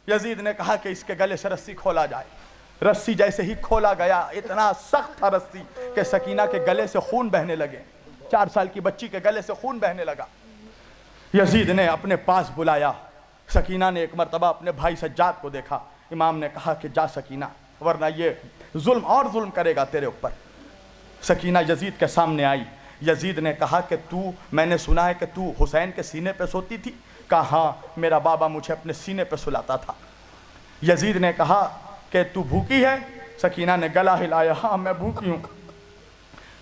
یزید نے کہا کہ اس کے گلے سے رسی کھولا جائے۔ رسی جیسے ہی کھولا گیا، اتنا سخت تھا رسی کہ سکینہ کے گلے سے خون بہنے لگے، 4 سال کی بچی کے گلے سے خون بہنے لگا۔ یزید نے اپنے پاس بلایا، سکینہ نے ایک مرتبہ اپنے بھائی سجاد کو دیکھا۔ امام نے کہا کہ جا سکینہ ورنہ یہ ظلم اور ظلم کرے گا تیرے اوپر۔ سکینہ یزید کے سامنے آئی۔ یزید نے کہا کہ میں نے سنا ہے کہ تو حسین کے سینے پہ سوتی تھی؟ کہا ہاں میرا بابا مجھے اپنے سینے پہ سلاتا تھا۔ یزید نے کہا کہ تو بھوکی ہے؟ سکینہ نے گلا ہلایا، ہاں میں بھوکی ہوں۔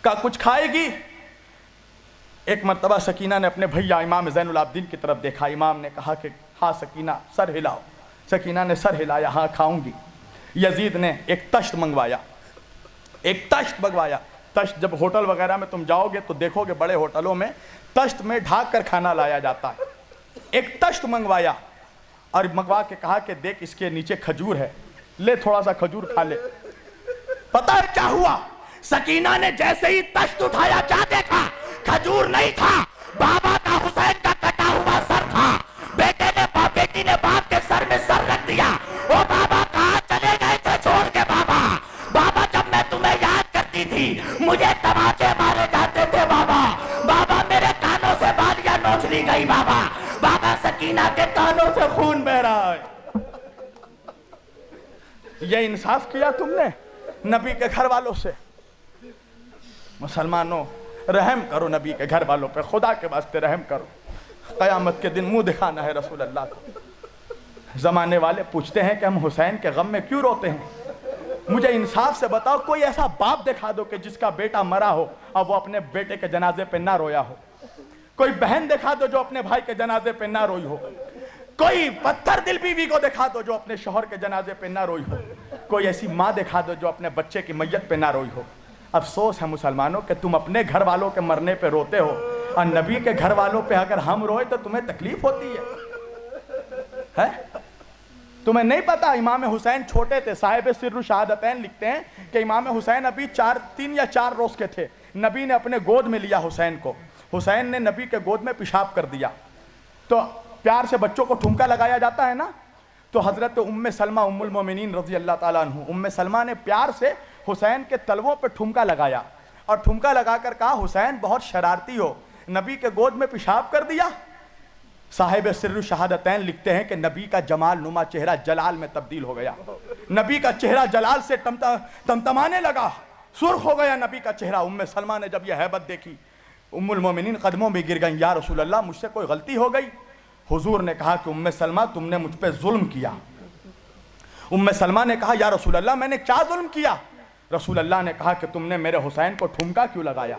کہا کچھ کھائے گی؟ ایک مرتبہ سکینہ نے اپنے بھیا امام زین العابدین کی طرف دیکھا۔ امام نے کہا کہ ہاں سکینہ سر ہلاؤ۔ سکینہ نے سر ہلایا، ہاں کھاؤں گی۔ یزید نے ایک تشت منگوایا، تشت جب ہوٹل وغیرہ میں تم جاؤ گے تو دیکھو گے بڑے ہوٹلوں میں تشت میں ڈھانک کر کھانا لایا جاتا ہے۔ ایک تشت منگوایا اور منگوا کے کہا کہ دیکھ اس کے نیچے کھجور ہے، لے تھوڑا سا کھجور کھا لے۔ پتہ ہے کیا ہوا؟ سکینہ نے جیسے ہی تشت اٹھایا کیا دیکھا؟ کھجور نہیں تھا، بابا کا حسین کا کٹا ہوا سر تھا۔ بیٹی نے باپ کے سر میں سر رکھ دیا۔ او بابا کہاں چلے گئے تھے چھوڑ کے بابا؟ بابا جب میں تمہیں یاد کرتی تھی مجھے تماچے مارے جاتے تھے بابا۔ بابا میرے کانوں سے بالیاں نوچ لی گئی بابا۔ بابا سکینہ کے کانوں سے خون بہ رہا ہے۔ یہ انصاف کیا تم نے نبی کے گھر والوں سے؟ مسلمانوں رحم کرو نبی کے گھر والوں پہ، خدا کے واسطے رحم کرو۔ قیامت کے دن منہ دکھانا ہے رسول اللہ کو۔ زمانے والے پوچھتے ہیں کہ ہم حسین کے غم میں کیوں روتے ہیں؟ مجھے انصاف سے بتاؤ، کوئی ایسا باپ دکھا دو کہ جس کا بیٹا مرا ہو اور وہ اپنے بیٹے کے جنازے پہ نہ رویا ہو۔ کوئی بہن دکھا دو جو اپنے بھائی کے جنازے پہ نہ روئی ہو۔ کوئی پتھر دل بیوی کو دکھا دو جو اپنے شوہر کے جنازے پہ نہ روئی ہو۔ کوئی ایسی ماں دکھا دو جو اپنے بچے کی میت پہ نہ روئی ہو۔ افسوس ہے مسلمانوں کہ تم اپنے گھر والوں کے مرنے پہ روتے ہو، اور نبی کے گھر والوں پہ اگر ہم روئے تو تمہیں تکلیف ہوتی ہے۔ تمہیں نہیں پتا امام حسین چھوٹے تھے؟ صاحب سر شہادتین لکھتے ہیں کہ امام حسین ابھی 3 یا 4 روز کے تھے، نبی نے اپنے گود میں لیا حسین کو۔ حسین نے نبی کے گود میں پیشاب کر دیا تو پیار سے بچوں کو ٹھمکا لگایا جاتا ہے نا، تو حضرت ام سلمہ ام المومنین رضی اللہ تعالیٰ عنہ، ام سلمہ نے پیار سے حسین کے تلووں پہ ٹھمکا لگایا اور ٹھمکا لگا کر کہا حسین بہت شرارتی ہو، نبی کے گود میں پیشاب کر دیا۔ صاحب سر شہادتین لکھتے ہیں کہ نبی کا جمال نما چہرہ جلال میں تبدیل ہو گیا۔ نبی کا چہرہ جلال سے تمتمانے لگا، سرخ ہو گیا نبی کا چہرہ۔ ام سلمہ نے جب یہ ہیبت دیکھی ام المومنین قدموں میں گر گئیں، یا رسول اللہ مجھ سے کوئی غلطی ہو گئی؟ حضور نے کہا کہ ام سلمہ تم نے مجھ پہ ظلم کیا۔ ام سلمہ نے کہا یا رسول اللہ میں نے کیا ظلم کیا؟ رسول اللہ نے کہا کہ تم نے میرے حسین کو ٹھمکا کیوں لگایا؟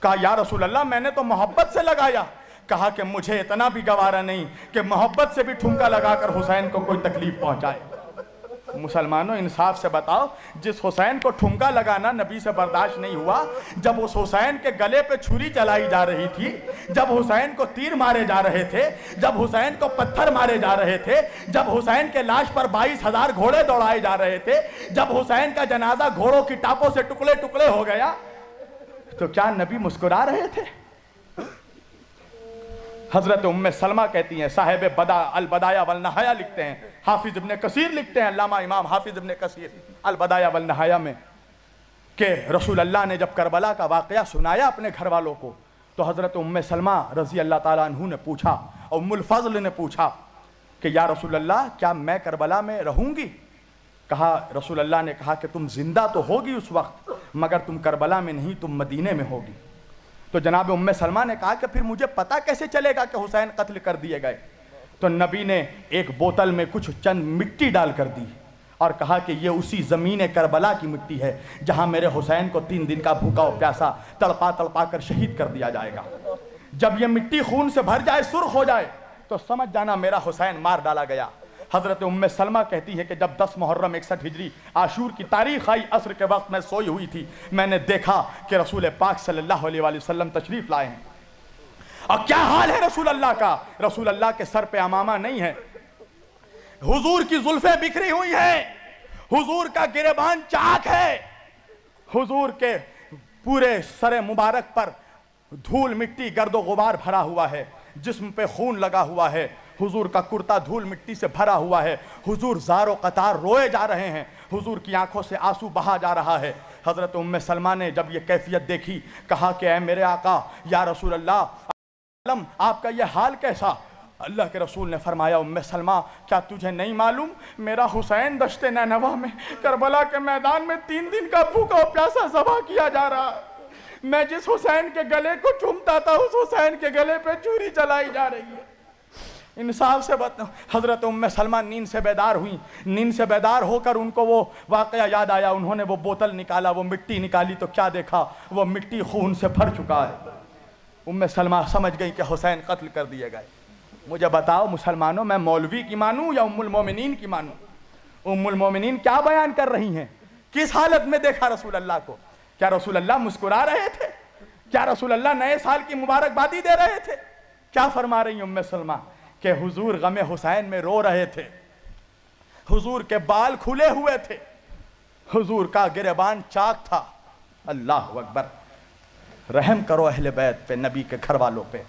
کہا یا رسول اللہ میں نے تو محبت سے لگایا۔ کہا کہ مجھے اتنا بھی گوارا نہیں کہ محبت سے بھی ٹھمکا لگا کر حسین کو کوئی تکلیف پہنچائے۔ مسلمانوں انصاف سے بتاؤ، جس حسین کو ٹھمکا لگانا نبی سے برداشت نہیں ہوا، جب اس حسین کے گلے پہ چھری چلائی جا رہی تھی، جب حسین کو تیر مارے جا رہے تھے، جب حسین کو پتھر مارے جا رہے تھے، جب حسین کے لاش پر 22,000 گھوڑے دوڑائے جا رہے تھے، جب حسین کا جنازہ گھوڑوں کی ٹاپوں سے ٹکڑے ٹکڑے ہو گیا، تو کیا نبی مسکرا رہے تھے؟ حضرت ام سلمہ کہتی ہیں، صاحب البدایہ والنہایہ لکھتے ہیں، حافظ ابن کثیر لکھتے ہیں، علامہ امام حافظ ابن کثیر البدایہ والنہایہ میں، کہ رسول اللہ نے جب کربلا کا واقعہ سنایا اپنے گھر والوں کو تو حضرت ام سلمہ رضی اللہ تعالیٰ عنہ نے پوچھا، ام الفضل نے پوچھا کہ یا رسول اللہ کیا میں کربلا میں رہوں گی؟ کہا رسول اللہ نے کہا کہ تم زندہ تو ہوگی اس وقت، مگر تم کربلا میں نہیں، تم مدینے میں ہوگی۔ تو جناب ام سلمہ نے کہا کہ پھر مجھے پتہ کیسے چلے گا کہ حسین قتل کر دیے گئے؟ تو نبی نے ایک بوتل میں کچھ چند مٹی ڈال کر دی اور کہا کہ یہ اسی زمین کربلا کی مٹی ہے جہاں میرے حسین کو 3 دن کا بھوکا و پیاسا تڑپا تڑپا کر شہید کر دیا جائے گا۔ جب یہ مٹی خون سے بھر جائے، سرخ ہو جائے، تو سمجھ جانا میرا حسین مار ڈالا گیا۔ حضرت ام سلمہ کہتی ہے کہ جب 10 محرم 61 ہجری عاشور کی تاریخ آئی، عصر کے وقت میں سوئی ہوئی تھی، میں نے دیکھا کہ رسول پاک صلی اللہ علیہ وآلہ وسلم تشریف لائے ہیں۔ اور کیا حال ہے رسول اللہ کا؟ رسول اللہ کے سر پہ امامہ نہیں ہے، حضور کی زلفیں بکھری ہوئی ہیں، حضور کا گریبان چاک ہے، حضور کے پورے سر مبارک پر دھول مٹی گرد و غبار بھرا ہوا ہے، جسم پہ خون لگا ہوا ہے، حضور کا کرتا دھول مٹی سے بھرا ہوا ہے، حضور زار و قطار روئے جا رہے ہیں، حضور کی آنکھوں سے آنسو بہا جا رہا ہے۔ حضرت ام سلمہ نے جب یہ کیفیت دیکھی کہا کہ اے میرے آقا یا رسول اللہ آپ کا یہ حال کیسا؟ اللہ کے رسول نے فرمایا ام سلمہ کیا تجھے نہیں معلوم میرا حسین دشت نینوا میں کربلا کے میدان میں 3 دن کا بھوکا و پیاسا ذبح کیا جا رہا ہے، میں جس حسین کے گلے کو چومتا تھا اس حسین کے گلے پہ چھری چلائی جا رہی ہے۔ انصاف سے بات، حضرت ام سلمہ نیند سے بیدار ہوئی، نیند سے بیدار ہو کر ان کو وہ واقعہ یاد آیا، انہوں نے وہ بوتل نکالا، وہ مٹی نکالی تو کیا دیکھا، وہ مٹی خون سے بھر چکا ہے۔ ام سلمہ سمجھ گئی کہ حسین قتل کر دیے گئے۔ مجھے بتاؤ مسلمانوں، میں مولوی کی مانوں یا ام المومنین کی مانوں؟ ام المومنین کیا بیان کر رہی ہیں؟ کس حالت میں دیکھا رسول اللہ کو؟ کیا رسول اللہ مسکرا رہے تھے؟ کیا رسول اللہ نئے سال کی مبارکبادی دے رہے تھے؟ کیا فرما رہی ام سلمہ کہ حضور غم حسین میں رو رہے تھے، حضور کے بال کھلے ہوئے تھے، حضور کا گریبان چاک تھا، اللہ اکبر. رحم کرو اہل بیت پہ, نبی کے گھر والوں پہ.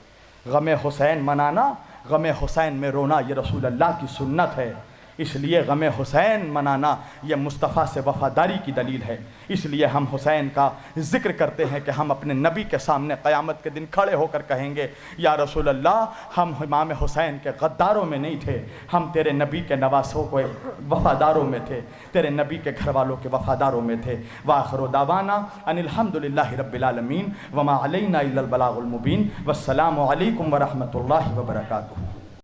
غم حسین منانا, غم حسین میں رونا, یہ رسول اللہ کی سنت ہے. اس لیے غم حسین منانا یہ مصطفیٰ سے وفاداری کی دلیل ہے. اس لیے ہم حسین کا ذکر کرتے ہیں کہ ہم اپنے نبی کے سامنے قیامت کے دن کھڑے ہو کر کہیں گے یا رسول اللہ, ہم امام حسین کے غداروں میں نہیں تھے, ہم تیرے نبی کے نواسوں کو وفاداروں میں تھے, تیرے نبی کے گھر والوں کے وفاداروں میں تھے. وآخر دعوانا ان الحمدللہ رب العالمین وما علینا الا البلاغ المبین. والسلام علیکم ورحمۃ اللہ وبرکاتہ.